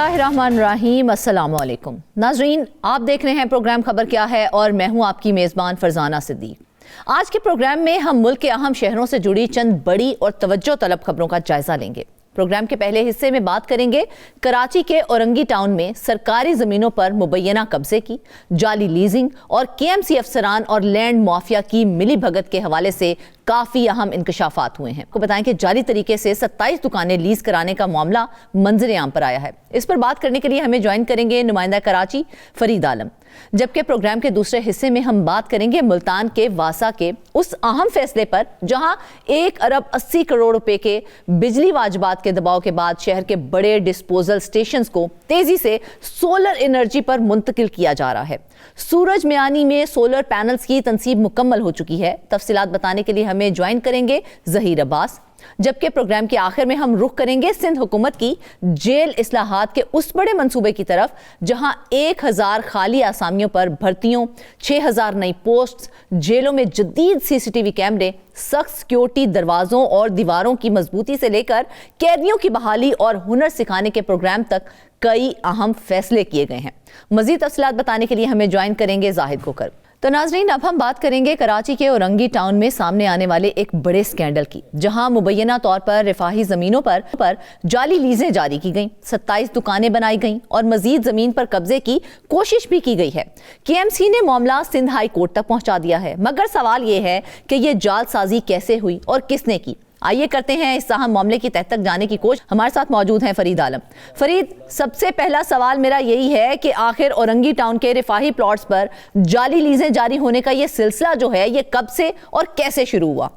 बिस्मिल्लाहिर्रहमानिर्रहीम, अस्सलामु अलैकुम। नाज़रीन, आप देख रहे हैं प्रोग्राम खबर क्या है और मैं हूं आपकी मेज़बान फरजाना सिद्दीक। आज के प्रोग्राम में हम मुल्क के अहम शहरों से जुड़ी चंद बड़ी और तवज्जो तलब खबरों का जायजा लेंगे। प्रोग्राम के पहले हिस्से में बात करेंगे कराची के औरंगी टाउन में सरकारी जमीनों पर मुबैना कब्जे की, जाली लीजिंग और केएमसी अफसरान और लैंड माफिया की मिली भगत के हवाले से काफी अहम इंकशाफात हुए हैं। आपको बताएं कि जाली तरीके से 27 दुकानें लीज कराने का मामला मंजर आम पर आया है। इस पर बात करने के लिए हमें ज्वाइन करेंगे नुमाइंदा कराची फरीद आलम, जबकि प्रोग्राम के दूसरे हिस्से में हम बात करेंगे मुल्तान के वासा के उस अहम फैसले पर जहां 1 अरब 80 करोड़ रुपए के बिजली वाजबात के दबाव के बाद शहर के बड़े डिस्पोजल स्टेशंस को तेजी से सोलर एनर्जी पर मुंतकिल किया जा रहा है। सूरज मियानी में सोलर पैनल्स की तनसीब मुकम्मल हो चुकी है। तफसीलात बताने के लिए हमें ज्वाइन करेंगे जहीर अब्बास, जबकि प्रोग्राम के आखिर में हम रुख करेंगे सिंध हुकूमत की जेल इस्लाहात के उस बड़े मंसूबे की तरफ जहां 1000 खाली आसामियों पर भर्तियों, 6000 नई पोस्ट, जेलों में जदीद सीसीटीवी कैमरे, सख्त सिक्योरिटी दरवाजों और दीवारों की मजबूती से लेकर कैदियों की बहाली और हुनर सिखाने के प्रोग्राम तक कई अहम फैसले किए गए हैं। मजीद तफसीलात बताने के लिए हमें ज्वाइन करेंगे जाहिद कोकर। तो नाजरीन, अब हम बात करेंगे कराची के औरंगी टाउन में सामने आने वाले एक बड़े स्कैंडल की, जहां मुबैना तौर पर रिफाही जमीनों पर जाली लीजें जारी की गईं, 27 दुकानें बनाई गईं और मजीद जमीन पर कब्जे की कोशिश भी की गई है। केएमसी ने मामला सिंध हाई कोर्ट तक पहुंचा दिया है, मगर सवाल यह है कि यह जालसाजी कैसे हुई और किसने की। आइए करते हैं इस अहम मामले की तह तक जाने की कोशिश। हमारे साथ मौजूद हैं फरीद आलम। फरीद, सबसे पहला सवाल मेरा यही है कि आखिर औरंगी टाउन के रिफाही प्लॉट्स पर जाली लीजें जारी होने का ये सिलसिला जो है ये कब से और कैसे शुरू हुआ?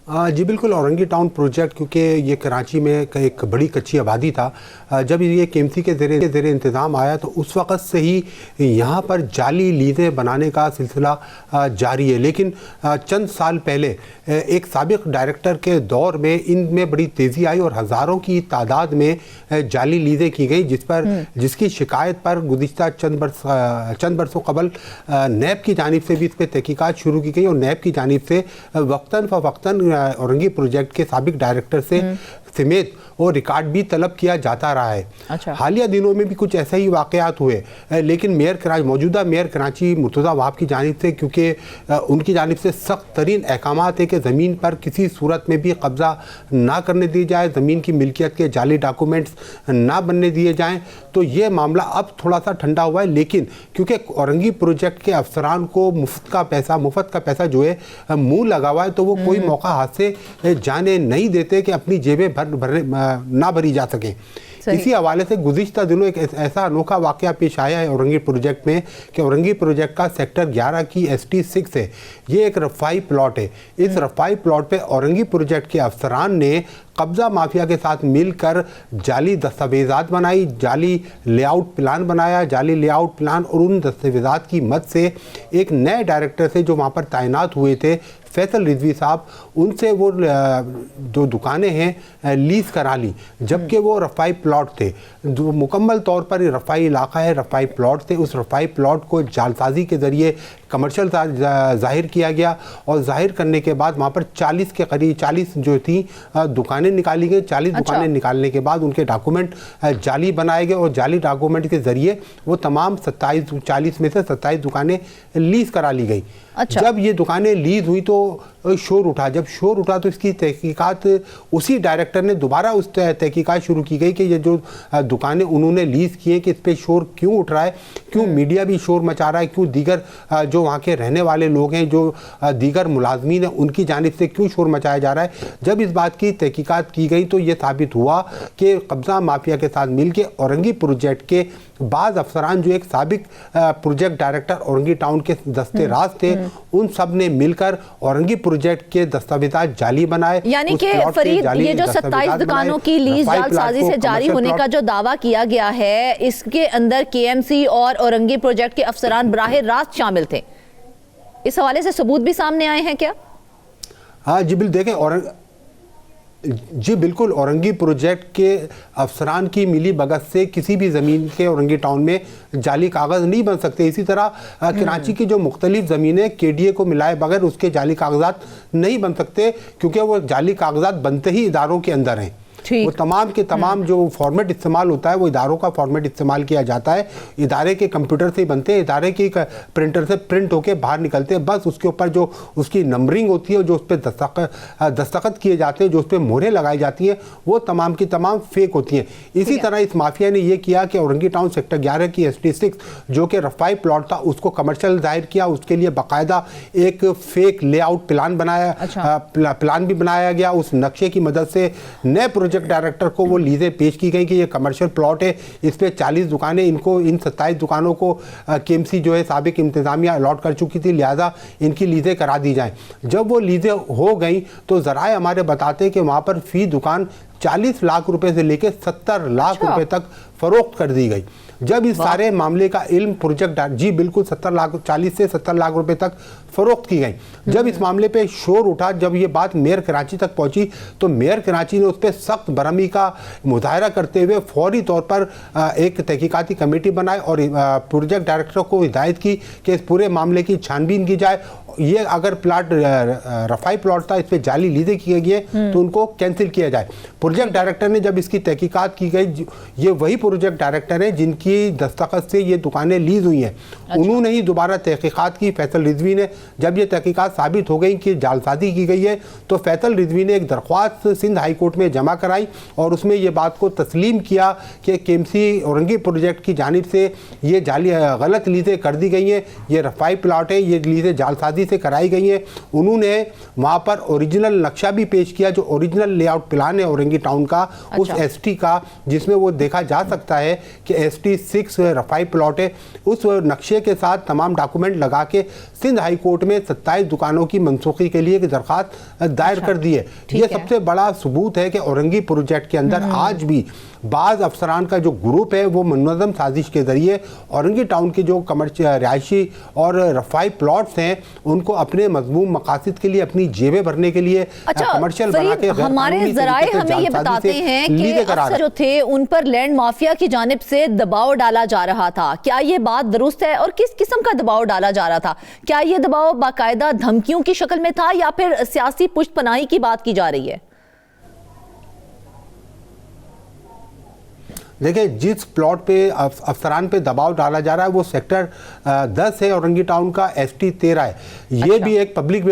जी बिल्कुल, औरंगी टाउन प्रोजेक्ट क्योंकि ये कराची में एक बड़ी कच्ची आबादी था, जब ये केएमसी के ज़ेरे इंतज़ाम आया तो उस वक़्त से ही यहाँ पर जाली लीज़ें बनाने का सिलसिला जारी है। लेकिन चंद साल पहले एक साबिक डायरेक्टर के दौर में इनमें बड़ी तेज़ी आई और हज़ारों की तादाद में जाली लीज़ें की गई, जिसकी शिकायत पर गुज़िश्ता चंद बरसों कबल नैब की जानिब से भी इस पर तहकीकात शुरू की गई और नैब की जानिब से वक्तन फ़वक्तन औरंगी प्रोजेक्ट के साबिक डायरेक्टर से समेत और रिकॉर्ड भी तलब किया जाता रहा है। अच्छा। हालिया दिनों में भी कुछ ऐसे ही वाक़यात हुए, लेकिन मौजूदा मेयर कराची मुर्तज़ा वहाब की जानिब से, क्योंकि उनकी जानिब से सख्त तरीन अहकामात है कि ज़मीन पर किसी सूरत में भी कब्ज़ा ना करने दी जाए, ज़मीन की मिल्कियत के जाली डॉक्यूमेंट्स ना बनने दिए जाएँ, तो ये मामला अब थोड़ा सा ठंडा हुआ है। लेकिन क्योंकि औरंगी प्रोजेक्ट के अफसरान को मुफ्त का पैसा जो है मुँह लगा हुआ है, तो वो कोई मौका हाथ से जाने नहीं देते कि अपनी जेबें ना भरी जा सके। इसी हवाले से गुज़िश्ता दिनों एक ऐसा अनोखा वाक़या पेश आया है औरंगी प्रोजेक्ट में कि औरंगी प्रोजेक्ट का सेक्टर 11 की ST 6 है, ये एक रफ़ाई प्लॉट है। इस रफ़ाई प्लॉट पे औरंगी प्रोजेक्ट के अफसरान ने कब्ज़ा माफिया के साथ मिलकर जाली दस्तावेज़ात बनाई, जाली लेआउट प्लान बनाया, जाली लेआउट प्लान और उन दस्तावेज़ात की मदद से एक नए डायरेक्टर से जो वहाँ पर तैनात हुए थे फैसल रिजवी साहब, उनसे वो जो दुकानें हैं लीज करा ली, जबकि वो रफ़ाई प्लॉट थे। जो मुकम्मल तौर पर रफ़ाई इलाका है, रफ़ाई प्लॉट थे। उस रफ़ाई प्लॉट को जालसाजी के ज़रिए कमर्शियल ज़ाहिर किया गया और ज़ाहिर करने के बाद वहाँ पर 40 के करीब 40 जो थी दुकानें निकाली गई। 40 दुकानें निकालने के बाद उनके डॉक्यूमेंट जाली बनाए गए और जाली डॉक्यूमेंट के ज़रिए वो तमाम 40 में से 27 दुकानें लीज करा ली गई। अच्छा। जब ये दुकानें लीज हुई तो शोर उठा। जब शोर उठा तो इसकी तहकीकात उसी डायरेक्टर ने दोबारा उस तहकीकात शुरू की गई कि ये जो दुकानें उन्होंने लीज की हैं कि इस पर शोर क्यों उठ रहा है, क्यों मीडिया भी शोर मचा रहा है, क्यों दीगर जो वहाँ के रहने वाले लोग हैं, जो दीगर मुलाजमीन हैं, उनकी जानिब से क्यों शोर मचाया जा रहा है। जब इस बात की तहकीकात की गई तो ये साबित हुआ कि कब्ज़ा माफिया के साथ मिल के औरंगी प्रोजेक्ट के बाज़ अफसरान जो एक साबिक प्रोजेक्ट डायरेक्टर औरंगी टाउन के दस्ते राज थे, उन सब ने मिलकर औरंगी प्रोजेक्ट के दस्तावेज़ात जाली बनाए। यानी कि फरीद, ये जो 27 दुकानों की लीज जालसाजी से जारी होने का जो दावा किया गया है, इसके अंदर केएमसी और औरंगी प्रोजेक्ट के अफसरान बराह रास्त शामिल थे। इस हवाले से सबूत भी सामने आए हैं क्या? हाँ जी बिल्कुल, देखें जी बिल्कुल, औरंगी प्रोजेक्ट के अफसरान की मिली भगत से किसी भी ज़मीन के औरंगी टाउन में जाली कागज़ नहीं बन सकते। इसी तरह कराची की जो मुख्तलिफ ज़मीनें KDA को मिलाए बगैर उसके जाली कागजात नहीं बन सकते, क्योंकि वो जाली कागजात बनते ही इदारों के अंदर हैं। ठीक। वो तमाम के तमाम जो फॉर्मेट इस्तेमाल होता है वो इदारों का फॉर्मेट इस्तेमाल किया जाता है, इदारे के कंप्यूटर से ही बनते हैं, इदारे की प्रिंटर से प्रिंट होके बाहर निकलते हैं, बस उसके ऊपर जो उसकी नंबरिंग होती है, जो उस पर दस्तखत किए जाते हैं, जो उस पर मोहरें लगाई जाती हैं, वो तमाम की तमाम फेक होती हैं। इसी तरह इस माफिया ने यह किया कि औरंगी टाउन सेक्टर 11 की ST6 जो कि रफाई प्लॉट था उसको कमर्शियल जाहिर किया, उसके लिए बाकायदा एक फेक लेआउट प्लान बनाया, प्लान भी बनाया गया। उस नक्शे की मदद से नए प्रोजेक्ट डायरेक्टर को वो लीजें पेश की गई कि ये कमर्शियल प्लॉट है, इस पर 40 दुकानें, इनको इन 27 दुकानों को KMC जो है साबिक इंतजामिया अलॉट कर चुकी थी, लिहाजा इनकी लीजें करा दी जाएं। जब वो लीजें हो गई तो ज़राए हमारे बताते हैं कि वहाँ पर फी दुकान 40 लाख रुपए से लेकर 70 लाख रुपए तक फरोख्त कर दी गई। जब इस सारे मामले का इल्म प्रोजेक्ट जी बिल्कुल 40 से 70 लाख रुपए तक फरोख्त की गई। जब इस मामले पे शोर उठा, जब ये बात मेयर कराची तक पहुंची तो मेयर कराची ने उस पर सख्त बरहमी का मुजाहरा करते हुए फौरी तौर पर एक तहकीकाती कमेटी बनाई और प्रोजेक्ट डायरेक्टर को हिदायत की कि इस पूरे मामले की छानबीन की जाए। ये अगर प्लाट रफाई प्लॉट था, इस पर जाली लीजें किए गए तो उनको कैंसिल किया जाए। प्रोजेक्ट डायरेक्टर ने जब इसकी तहकीकात की गई, ये वही प्रोजेक्ट डायरेक्टर हैं जिनकी दस्तखत से ये दुकानें लीज हुई हैं। उन्होंने ही दोबारा तहकीकात की। फैसल रिजवी ने जब ये तहकीकात साबित हो गई कि जालसाजी की गई है तो फैसल रिजवी ने एक दरख्वास्त सिंध हाई कोर्ट में जमा कराई और उसमें ये बात को तस्लीम किया कि KMC औरंगी प्रोजेक्ट की जानिब से ये जाली गलत लीजें कर दी गई हैं, ये रफाई प्लाट है, ये लीजें जालसाजी से कराई गई हैं। उन्होंने वहाँ पर ओरिजिनल नक्शा भी पेश किया, जो ओरिजिनल लेआउट प्लान है औरंगी टाउन का, उस ST का, जिसमें वो देखा जा सकता है कि ST6 रफाई प्लॉट है। उस नक्शे के साथ तमाम डॉक्यूमेंट लगा के सिंध हाई कोर्ट में 27 दुकानों की मनसूखी के लिए एक दरख्वास्त दायर कर दी है। ये सबसे बड़ा सबूत है कि औरंगी प्रोजेक्ट के अंदर आज भी बाज़ अफसरान का जो ग्रुप है वो मुनज़्ज़म साजिश के ज़रिए औरंगी टाउन के जो कमर्शियल रिहायशी और रफाई प्लॉट्स हैं उनको अपने मज़मूम मकासद के लिए, अपनी जेबें भरने के लिए कमर्शियल बना के हमारे ज़राए हमें ये बताते हैं कि अफसर जो थे उन पर लैंड माफिया की जानिब से दबाव डाला जा रहा था। क्या ये बात दुरुस्त है और किस किस्म का दबाव डाला जा रहा था? क्या ये दबाव बाकायदा धमकियों की शक्ल में था या फिर सियासी पुष्टपनाही की बात की जा रही है? देखिए, जिस प्लॉट पे अफसरान पे दबाव डाला जा रहा है वो सेक्टर 10 है औरंगी टाउन का, ST13 है। ये भी एक पब्लिक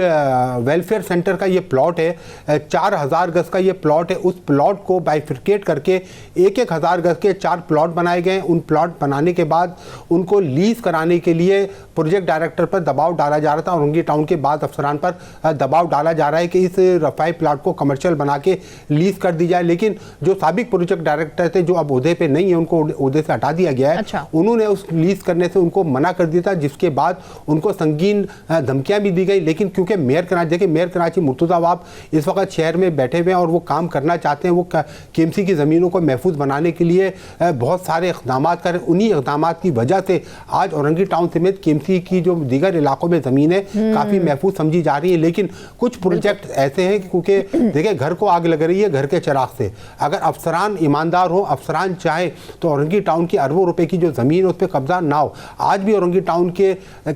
वेलफेयर सेंटर का ये प्लॉट है। 4000 गज का ये प्लॉट है। उस प्लॉट को बाइफिकेट करके 1-1000 गज के 4 प्लॉट बनाए गए। उन प्लॉट बनाने के बाद उनको लीज कराने के लिए प्रोजेक्ट डायरेक्टर पर दबाव डाला जा रहा था। औरंगी टाउन के बाद अफसरान पर दबाव डाला जा रहा है कि इस रफाई प्लॉट को कमर्शियल बना के लीज कर दी जाए। लेकिन जो साबिक प्रोजेक्ट डायरेक्टर थे, जो अब ओहदे पे नहीं है, उनको ओहदे से हटा दिया गया है। उन्होंने उस लीज करने से उनको मना कर दिया था, जिसके बाद उनको संगीन धमकियां भी दी गई। लेकिन क्योंकि मेयर कराची, देखिए मेयर कराची मुर्तज़ा वाब इस वक्त शहर में बैठे हुए हैं और वो काम करना चाहते हैं। वो KMC की ज़मीनों को महफूज बनाने के लिए बहुत सारे इक़दाम कर रहे हैं। उन्हीं इक़दाम की वजह से आज औरंगी टाउन समेत KMC की जो दीगर इलाकों में ज़मीनें काफ़ी महफूज समझी जा रही है। लेकिन कुछ प्रोजेक्ट ऐसे हैं क्योंकि देखिए घर को आग लग रही है घर के चिराग से। अगर अफसरान ईमानदार हो, अफसरान चाहे तो औरंगी टाउन की अरबों रुपए की जो ज़मीन है उस पर कब्जा ना हो। आज भी औरंगी टाउन के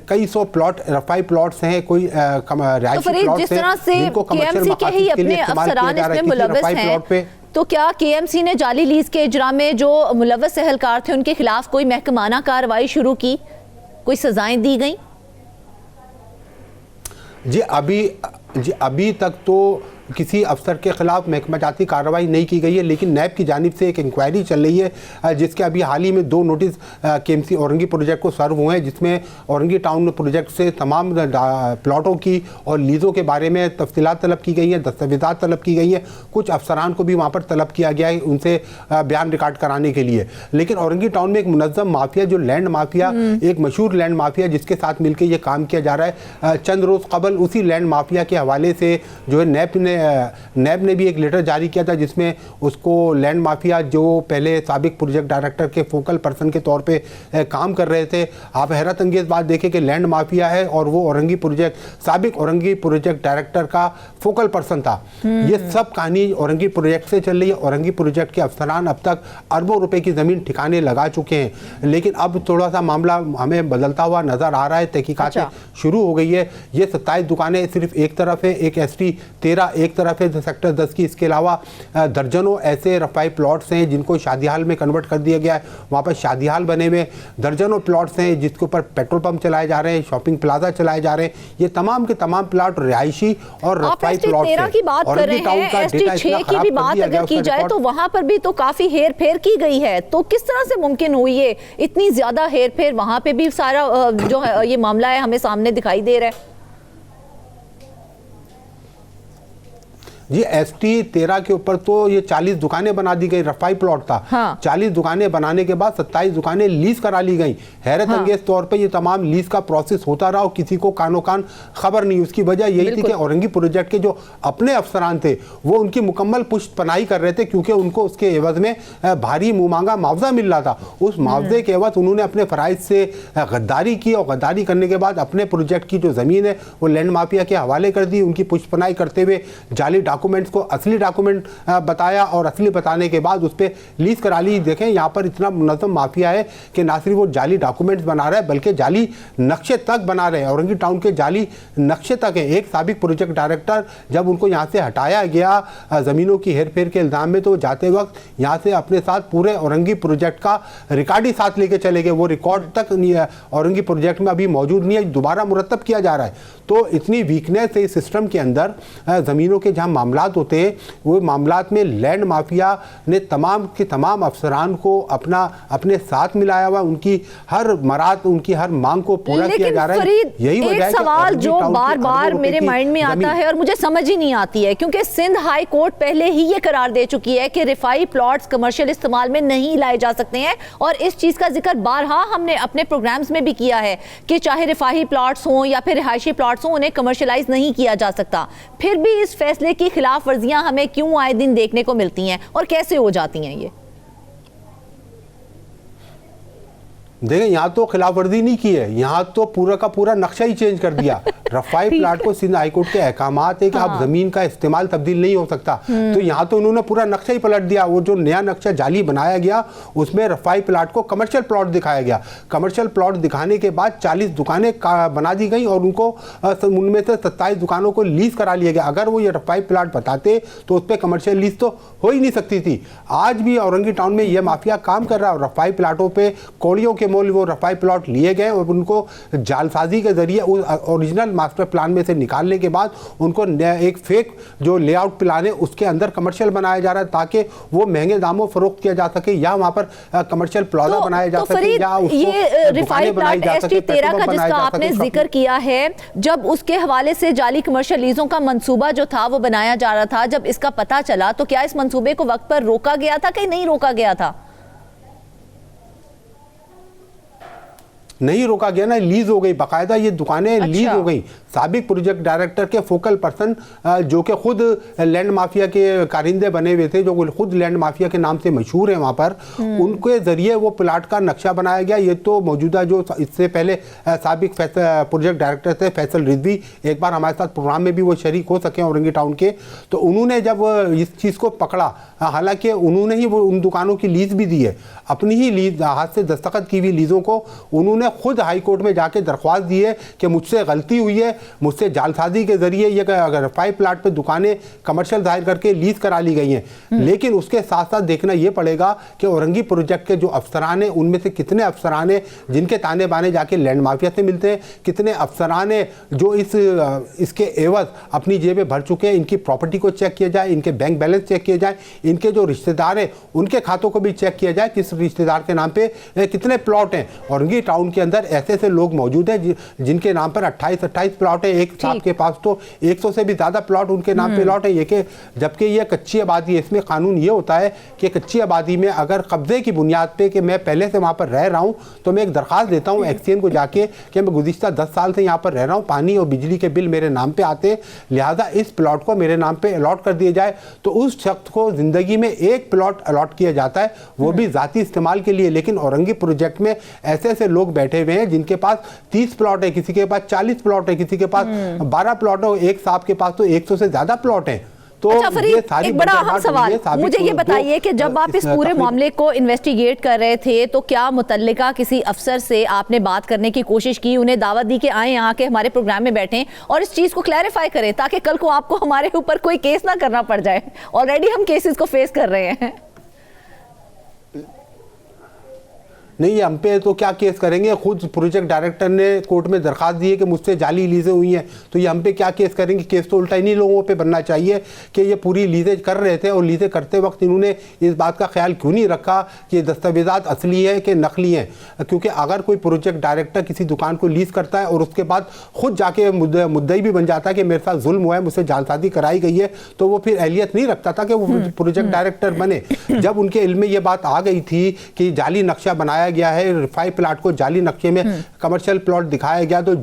कई सौ प्लॉट रफाई प्लॉट्स हैं, कोई रिहायशी प्लॉट्स हैं जिनको कमर्शियल मकासद के लिए इस्तेमाल किया जा रहा है किसी रफाई प्लॉट पे। तो क्या KMC ने जाली लीज के इजरा में जो मुलव्वस एहलकार थे उनके खिलाफ कोई महकमाना कार्रवाई शुरू की, कोई सजाएं दी गई? जी अभी तक तो किसी अफसर के खिलाफ महकमा जाती कार्रवाई नहीं की गई है। लेकिन नैब की जानिब से एक इंक्वायरी चल रही है जिसके अभी हाल ही में 2 नोटिस KMC औरंगी प्रोजेक्ट को सर्व हुए हैं, जिसमें औरंगी टाउन प्रोजेक्ट से तमाम प्लॉटों की और लीज़ों के बारे में तफसीलात तलब की गई हैं, दस्तावेज़ात तलब की गई हैं। कुछ अफसरान को भी वहाँ पर तलब किया गया है उनसे बयान रिकॉर्ड कराने के लिए। लेकिन औरंगी टाउन में एक मुनज़्ज़म माफिया, जो लैंड माफिया, एक मशहूर लैंड माफिया जिसके साथ मिलकर ये काम किया जा रहा है, चंद रोज़ कबल उसी लैंड माफिया के हवाले से जो है नैब ने भी एक लेटर जारी किया था जिसमें उसको लैंड माफिया, जो पहले साबिक प्रोजेक्ट डायरेक्टर के फोकल पर्सन के तौर पे काम कर रहे थे। आप हैरत अंगेज़ बात देखें कि लैंड माफिया है और वो औरंगी प्रोजेक्ट, साबिक औरंगी प्रोजेक्ट डायरेक्टर का फोकल पर्सन था। ये सब कहानी औरंगी प्रोजेक्ट से चल रही है। औरंगी प्रोजेक्ट के अफसरान अब तक अरबों रुपए की ज़मीन ठिकाने लगा चुके हैं। लेकिन अब थोड़ा सा मामला हमें बदलता हुआ नज़र आ रहा है। तहकीकात शुरू हो गई है। ये 27 दुकानें सिर्फ एक तरफ है, एक ST13 एक तरफ है सेक्टर 10 की, इसके अलावा दर्जनों ऐसे रफाई प्लॉट्स हैं जिनको शादी हाल में कन्वर्ट कर दिया गया है। वहाँ पर शादी हाल बने हुए दर्जनों प्लॉट्स हैं जिसके ऊपर पेट्रोल पंप चलाए जा रहे हैं, शॉपिंग प्लाजा चलाए जा रहे हैं। ये तमाम के तमाम प्लॉट रिहायशी और रफाई प्लॉट हैं। की बात कर रहे हैं, ST6 की भी बात अगर की जाए तो वहां पर भी तो काफी हेर फेर की गई है। तो किस तरह से मुमकिन हुई है इतनी ज्यादा हेर फेर? वहां पे भी सारा जो है ये मामला है हमें सामने दिखाई दे रहा है। जी ST13 के ऊपर तो ये 40 दुकानें बना दी गई, रफाई प्लॉट था। हाँ। 40 दुकानें बनाने के बाद 27 दुकानें लीज करा ली गई। हैरत अंगेज तौर पे ये तमाम लीज का प्रोसेस होता रहा और किसी को कानो कान खबर नहीं। उसकी वजह यही थी कि औरंगी प्रोजेक्ट के जो अपने अफसरान थे वो उनकी मुकम्मल पुष्ट पनाही कर रहे थे, क्योंकि उनको उसके एवज में भारी मुँह मांगा मुआवजा मिल रहा था। उस मुआवजे के एवज उन्होंने अपने फराइज से गद्दारी की और गद्दारी करने के बाद अपने प्रोजेक्ट की जो जमीन है वो लैंड माफिया के हवाले कर दी। उनकी पुष्ट पनाही करते हुए जाली डॉक्यूमेंट्स को असली डॉक्यूमेंट बताया और असली बताने के बाद उस पर लीज करा ली। देखें यहाँ पर इतना मुनज़्ज़म माफिया है कि ना सिर्फ वो जाली डॉक्यूमेंट्स बना रहा है बल्कि जाली नक्शे तक बना रहे हैं। औरंगी टाउन के जाली नक्शे तक है। एक साबिक प्रोजेक्ट डायरेक्टर जब उनको यहाँ से हटाया गया ज़मीनों की हेरफेर के इल्ज़ाम में, तो जाते वक्त यहाँ से अपने साथ पूरे औरंगी प्रोजेक्ट का रिकॉर्ड ही साथ लेके चले गए। वो रिकॉर्ड तक औरंगी प्रोजेक्ट में अभी मौजूद नहीं है, दोबारा मुरतब किया जा रहा है। तो इतनी वीकनेस है इस सिस्टम के अंदर। ज़मीनों के जहाँ मामलात होते हैं वो मामलात में लैंड माफिया ने तमाम के तमाम अफसरान को अपने साथ मिलाया हुआ, उनकी हर मराद, उनकी हर मांग को पूरा किया जा रहा है। यही वजह है कि सवाल जो बार बार मेरे माइंड में आता है और मुझे समझ ही नहीं आती है, क्योंकि सिंध हाई कोर्ट पहले ही ये करार दे चुकी है कि रिफाई प्लॉट्स कमर्शियल इस्तेमाल में नहीं लाए जा सकते हैं। और इस चीज का जिक्र बारहा हमने अपने प्रोग्राम्स में भी किया है कि चाहे रिफाही प्लॉट्स हों या फिर रिहायशी प्लॉट्स हों, उन्हें कमर्शियलाइज नहीं किया जा सकता। फिर भी इस फैसले की खिलाफ वर्जियां हमें क्यों आए दिन देखने को मिलती हैं और कैसे हो जाती हैं? ये देखिए, यहाँ तो खिलाफ वर्जी नहीं की है, यहाँ तो पूरा का पूरा नक्शा ही चेंज कर दिया। रफाई प्लाट को सिंध हाईकोर्ट के अहकामात है कि अब जमीन का इस्तेमाल तब्दील नहीं हो सकता, तो यहाँ तो उन्होंने पूरा नक्शा ही पलट दिया। वो जो नया नक्शा जाली बनाया गया उसमें रफाई प्लाट को कमर्शियल प्लॉट दिखाया गया। कमर्शियल प्लॉट दिखाने के बाद 40 दुकानें बना दी गई और उनको उनमें से 27 दुकानों को लीज करा लिया गया। अगर वो ये रफाई प्लाट बताते तो उस पर कमर्शियल लीज तो हो ही नहीं सकती थी। आज भी औरंगी टाउन में यह माफिया काम कर रहा है। रफाई प्लाटों पर कौड़ियों के मोल वो रफाई प्लॉट लिए गए और उनको जालसाजी के जरिए ओरिजिनल मास्टर प्लान में से निकालने के बाद उनको एक फेक जो लेआउट प्लान है उसके अंदर कमर्शियल बनाया जा रहा है, ताकि वो महंगे दामों फरोख्त किया जा सके या वहां पर कमर्शियल प्लाजा बनाया जा सके या ये रिफाई प्लाट ST13 का जिसका आपने जिक्र किया है, जब उसके हवाले से जाली कमर्शियल लीजों का मंसूबा जो था वो बनाया जा रहा था, जब इसका पता चला तो क्या इस मंसूबे को वक्त पर रोका गया था कि नहीं रोका गया था? नहीं रोका गया ना, लीज हो गई बाकायदा। ये दुकानें लीज हो गई। साबिक प्रोजेक्ट डायरेक्टर के फोकल पर्सन जो कि खुद लैंड माफिया के कारिंदे बने हुए थे, जो खुद लैंड माफिया के नाम से मशहूर है वहाँ पर, उनके जरिए वो प्लाट का नक्शा बनाया गया। ये तो मौजूदा जो इससे पहले साबिक प्रोजेक्ट डायरेक्टर थे फैसल रिजवी, एक बार हमारे साथ प्रोग्राम में भी वो शरीक हो सके औरंगी टाउन के, तो उन्होंने जब इस चीज़ को पकड़ा, हालांकि उन्होंने ही वो उन दुकानों की लीज भी दी है, अपनी ही लीज हाथ से दस्तखत की हुई लीजों को उन्होंने खुद हाई कोर्ट में जाके दरख्वास्त दी है कि मुझसे गलती हुई है, मुझसे जालसाजी के जरिए ये रफाई प्लाट पे दुकानें कमर्शियल जाहिर करके लीज करा ली गई हैं। लेकिन उसके साथ साथ देखना ये पड़ेगा कि औरंगी प्रोजेक्ट के जो अफसरान हैं उनमें से कितने अफसरान हैं जिनके ताने बाने जाके लैंड माफिया से मिलते हैं, कितने अफसरान हैं जो इसके एवज अपनी जेबें भर चुके हैं। इनकी प्रॉपर्टी को चेक किया जाए, इनके बैंक बैलेंस चेक किए जाए, इनके जो रिश्तेदार हैं उनके खातों को भी चेक किया जाए, किस रिश्तेदार के नाम पे कितने प्लॉट हैं। औरंगी टाउन के अंदर ऐसे ऐसे लोग मौजूद हैं जिनके नाम पर 28 प्लॉट है। एक साहब के पास तो 100 से भी ज्यादा प्लॉट उनके नाम पे प्लॉट है। ये कि जबकि ये कच्ची आबादी है, इसमें कानून ये होता है कि कच्ची आबादी में अगर कब्जे की बुनियाद पे कि मैं पहले से वहाँ पर रह रहा हूँ तो मैं एक दरख्वास्त देता हूँ एक्सचेंज को जाके कि मैं गुज़िश्ता 10 साल से यहाँ पर रह रहा हूँ, पानी और बिजली के बिल मेरे नाम पे आते हैं, लिहाजा इस प्लॉट को मेरे नाम पे अलॉट कर दिया जाए। तो उस शख्स को ज़िंदगी में एक प्लॉट अलॉट किया जाता है, वो भी ज़ाती इस्तेमाल के लिए। लेकिन औरंगी प्रोजेक्ट में ऐसे ऐसे लोग बैठे हुए हैं जिनके पास 30 प्लॉट है, किसी के पास 40 प्लॉट है, किसी के पास 12 प्लॉट है, एक साहब के पास तो 100 से ज़्यादा प्लॉट हैं। तो अच्छा फरीद, एक बड़ा अहम सवाल मुझे ये बताइए कि जब आप इस पूरे मामले को इन्वेस्टिगेट कर रहे थे तो क्या मुतल्लिका किसी अफसर से आपने बात करने की कोशिश की, उन्हें दावत दी कि आए यहाँ के हमारे प्रोग्राम में बैठें और इस चीज को क्लैरिफाई करें ताकि कल को आपको हमारे ऊपर कोई केस ना करना पड़ जाए? ऑलरेडी हम केसेस को फेस कर रहे हैं। नहीं, हम पे तो क्या केस करेंगे? खुद प्रोजेक्ट डायरेक्टर ने कोर्ट में दरखास्त दी है कि मुझसे जाली लीजें हुई हैं, तो ये हम पे क्या केस करेंगे? केस तो उल्टा इन्हीं लोगों पे बनना चाहिए कि ये पूरी लीजें कर रहे थे और लीजें करते वक्त इन्होंने इस बात का ख्याल क्यों नहीं रखा कि ये दस्तावेजात असली है कि नकली हैं। क्योंकि अगर कोई प्रोजेक्ट डायरेक्टर किसी दुकान को लीज करता है और उसके बाद खुद जाके मुद्दई भी बन जाता है कि मेरे साथ जुल्म हुआ है, मुझसे जालसाजी कराई गई है, तो वो फिर अहलियत नहीं रखता था कि वो प्रोजेक्ट डायरेक्टर बने। जब उनके इल्म में ये बात आ गई थी कि जाली नक्शा बनाया गया है, रिफाई प्लाट को जाली नक्शे में कमर्शियल प्लॉट दिखाया गया, तो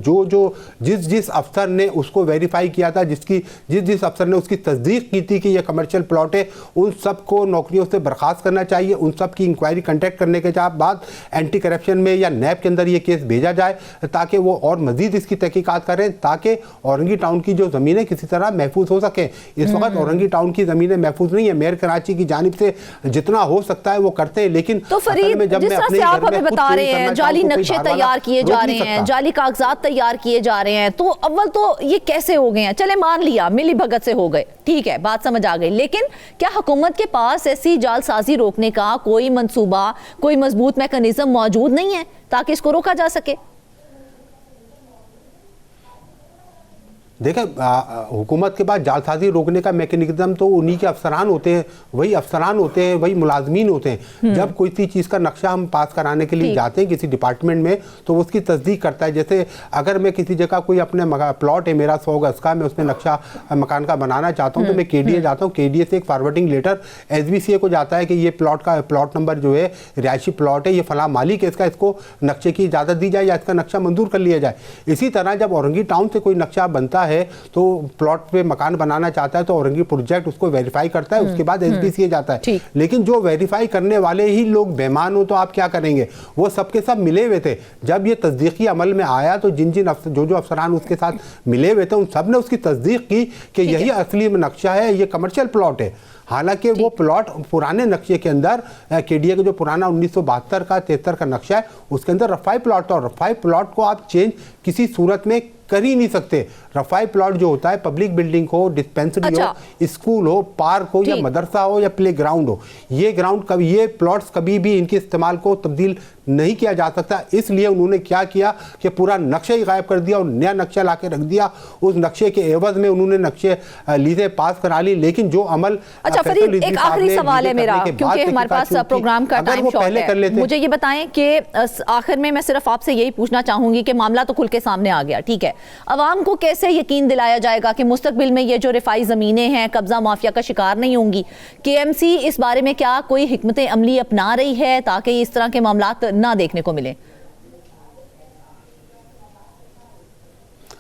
जिस अफसर ने उसको वेरीफाई किया था, जिस अफसर ने उसकी तस्दीक की थी कि यह कमर्शियल प्लॉट है, उन सबको नौकरियों से बर्खास्त करना चाहिए। उन सब की इंक्वायरी कंडक्ट करने के बाद एंटी करप्शन में या नैब के अंदर ये केस भेजा जाए ताकि वो और मजीद इसकी तहकीकात करें, ताकि औरंगी टाउन की जो ज़मीनें किसी तरह महफूज हो सके। इस वक्त औरंगी टाउन की ज़मीनें महफूज नहीं है। मेयर कराची की जानिब से जितना हो सकता है वो करते हैं, लेकिन तो फरीद, जिस तरह से आप हमें बता रहे हैं जाली नक्शे तैयार किए जा रहे हैं, जाली कागजात तैयार किए जा रहे हैं, तो अव्वल तो ये कैसे हो गए हैं? चले मान लिया मिली भगत से हो गए, ठीक है, बात समझ आ गई, लेकिन क्या हुकूमत के पास ऐसी जालसाजी रोकने का कोई मंसूबा, कोई मजबूत मैकेनिज्म मौजूद नहीं है ताकि इसको रोका जा सके? देखिए, हुकूमत के पास जालसाजी रोकने का मैकेनिज्म तो उन्हीं के अफसरान होते हैं, वही अफसरान होते हैं, वही मुलाजमीन होते हैं। जब कोई सी चीज़ का नक्शा हम पास कराने के लिए जाते हैं किसी डिपार्टमेंट में, तो उसकी तस्दीक करता है। जैसे अगर मैं किसी जगह कोई अपने प्लॉट है मेरा 100 गज का, मैं उसमें नक्शा मकान का बनाना चाहता हूँ, तो मैं KDA जाता हूँ, KDA से एक फॉरवर्डिंग लेटर SBCA को जाता है कि ये प्लॉट नंबर जो है रिहायशी प्लॉट है, ये फला मालिक है, इसको नक्शे की इजाज़त दी जाए या इसका नक्शा मंजूर कर लिया जाए। इसी तरह जब औरंगी टाउन से कोई नक्शा बनता है तो प्लॉट पे मकान बनाना चाहता है तो औरंगी प्रोजेक्ट उसको वेरीफाई करता है, उसके बाद SBCA जाता है। लेकिन जो वेरीफाई करने वाले ही लोग बेईमान हो तो आप क्या करेंगे? वो सबके सब मिले हुए थे। जब ये तस्दीकी अमल में आया तो जो अफसरान उसके साथ मिले हुए थे उन सब ने उसकी तस्दीक की कि यही असली नक्शा है, ये कमर्शियल प्लॉट है। हालांकि वो प्लॉट पुराने नक्शे के अंदर KDA का जो पुराना 1972 का 73 का नक्शा है उसके अंदर रफाई प्लॉट था, और रफाई प्लॉट को आप चेंज किसी सूरत में कर ही नहीं सकते। रफाई प्लॉट जो होता है पब्लिक बिल्डिंग हो, डिस्पेंसरी हो, स्कूल हो, पार्क हो या मदरसा हो या प्ले ग्राउंड हो, ये प्लॉट्स कभी भी इनके इस्तेमाल को तब्दील नहीं किया जा सकता। इसलिए उन्होंने क्या किया कि पूरा नक्शा ही गायब कर दिया और नया नक्शा लाके रख दिया। उस नक्शे के एवज में उन्होंने नक्शे लीजें पास करा ली। लेकिन जो अमल, अच्छा फरीद, एक आखिरी सवाल है मेरा, क्योंकि हमारे पास प्रोग्राम का टाइम शॉर्ट है, मुझे ये बताएं कि आखिर में मैं सिर्फ आपसे यही पूछना चाहूंगी कि मामला तो खुल के सामने आ गया, ठीक है, अवाम को कैसे यकीन दिलाया जाएगा कि मुस्तकबिल में ये जो रिफाई ज़मीनें हैं कब्जा माफिया का शिकार नहीं होंगी? KMC इस बारे में क्या कोई हिकमत अमली अपना रही है ताकि इस तरह के मामलात ना देखने को मिले?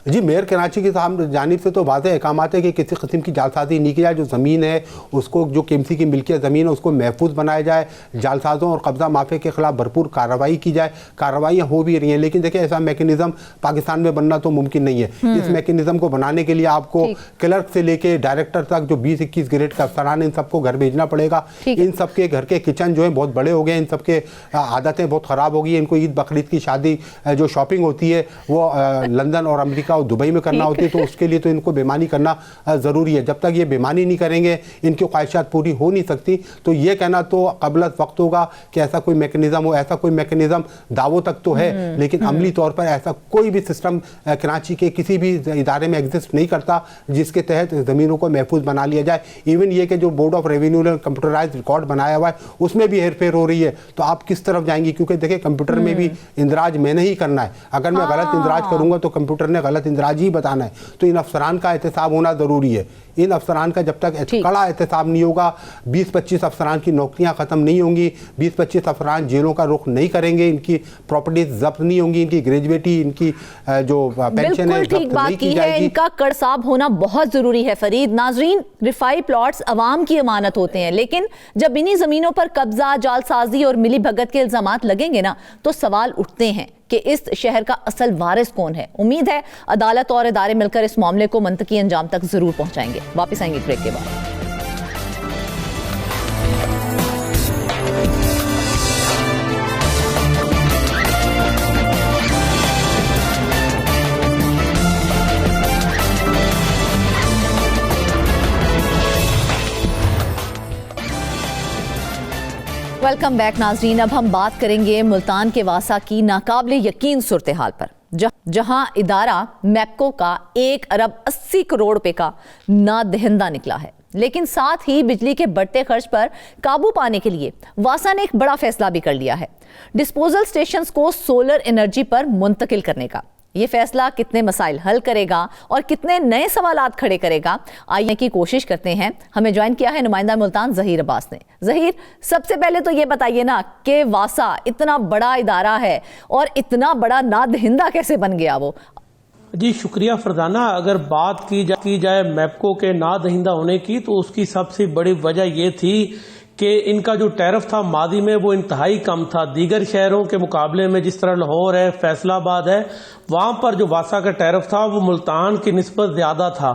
जी, मेयर कराची की जानिब से तो वाज़ेह अहकाम है कि किसी किस्म की जालसाजी नहीं की जाए। जो ज़मीन है उसको, जो KMC की मिल्कियत ज़मीन है उसको महफूज बनाया जाए, जालसाजों और कब्ज़ा माफिया के खिलाफ भरपूर कार्रवाई की जाए। कार्रवाइयाँ हो भी रही हैं, लेकिन देखिए ऐसा मैकेनिज़्म पाकिस्तान में बनना तो मुमकिन नहीं है। इस मैकेनिज़्म को बनाने के लिए आपको क्लर्क से लेके डायरेक्टर तक जो 20-21 ग्रेड का अफसरान, इन सबको घर भेजना पड़ेगा। इन सबके घर के किचन जो है बहुत बड़े हो गए, इन सबके आदतें बहुत ख़राब हो गई। इनको ईद बकरीद की शादी जो शॉपिंग होती है वो लंदन और अमेरिका और दुबई में करना होती है, तो उसके लिए तो इनको बेईमानी करना ज़रूरी है। जब तक ये बेईमानी नहीं करेंगे इनकी ख्वाहिशात पूरी हो नहीं सकती। तो ये कहना तो क़बल वक्त होगा कि ऐसा कोई मैकेनिज़्म हो। ऐसा कोई मैकेनिज़्म दावों तक तो है, लेकिन अमली तौर पर ऐसा कोई भी सिस्टम कराची के किसी भी इदारे में एग्जिस्ट नहीं करता जिसके तहत ज़मीनों को महफूज बना लिया जाए। इवन ये कि जो बोर्ड ऑफ रेवेन्यू ने कंप्यूटराइज रिकॉर्ड बनाया हुआ है उसमें भी हेर फेर हो रही है। तो आप किस तरफ जाएंगी? क्योंकि देखिए कंप्यूटर में भी इंदराज मैंने ही करना है। अगर मैं गलत इंदराज करूंगा तो कंप्यूटर ने गलत इंदराज ही बताना है। तो इन अफसरान का एहतसाब होना ज़रूरी है। इन अफसरान का जब तक कड़ा एहतसाब नहीं होगा, 20-25 अफसरान की नौकरियां ख़त्म नहीं होंगी, 20-25 अफसरान जेलों का रुख नहीं करेंगे, इनकी प्रॉपर्टीज जब्त नहीं होंगी, इनकी ग्रेजुएटी, इनकी जो पेंशन है ठीक बात की है, इनका कड़साब होना बहुत ज़रूरी है। फरीद, नाजरीन, रिफाई प्लॉट्स अवाम की अमानत होते हैं, लेकिन जब इन्हीं ज़मीनों पर कब्जा, जालसाजी और मिली भगत के इल्ज़ामात लगेंगे ना तो सवाल उठते हैं कि इस शहर का असल वारिस कौन है। उम्मीद है अदालत और इदारे मिलकर इस मामले को मंतकी अंजाम तक जरूर पहुंचाएंगे। वापस आएंगे ब्रेक के बाद। वेलकम बैक नाजरीन। अब हम बात करेंगे मुल्तान के वासा की नाकाबिले यकीन सूरत हाल पर, जहां इदारा मैप्को का 1 अरब 80 करोड़ रुपए का नादहिंदा निकला है। लेकिन साथ ही बिजली के बढ़ते खर्च पर काबू पाने के लिए वासा ने एक बड़ा फैसला भी कर लिया है, डिस्पोजल स्टेशंस को सोलर एनर्जी पर मुंतकिल करने का। ये फैसला कितने मसाइल हल करेगा और कितने नए सवालात खड़े करेगा, आइए की कोशिश करते हैं। हमें ज्वाइन किया है नुमाइंदा मुल्तान ज़हीर अब्बास ने। ज़हीर, सबसे पहले तो ये बताइए ना कि वासा इतना बड़ा इदारा है और इतना बड़ा नादहिंदा कैसे बन गया वो? जी शुक्रिया फरजाना। अगर बात की जाए मैप्को के नादहिंदा होने की, तो उसकी सबसे बड़ी वजह ये थी कि इनका जो टैरिफ था मादी में वो इंतहाई कम था। दीगर शहरों के मुकाबले में जिस तरह लाहौर है, फैसलाबाद है, वहाँ पर जो वासा का टैरिफ था वो मुल्तान की निस्बत ज़्यादा था।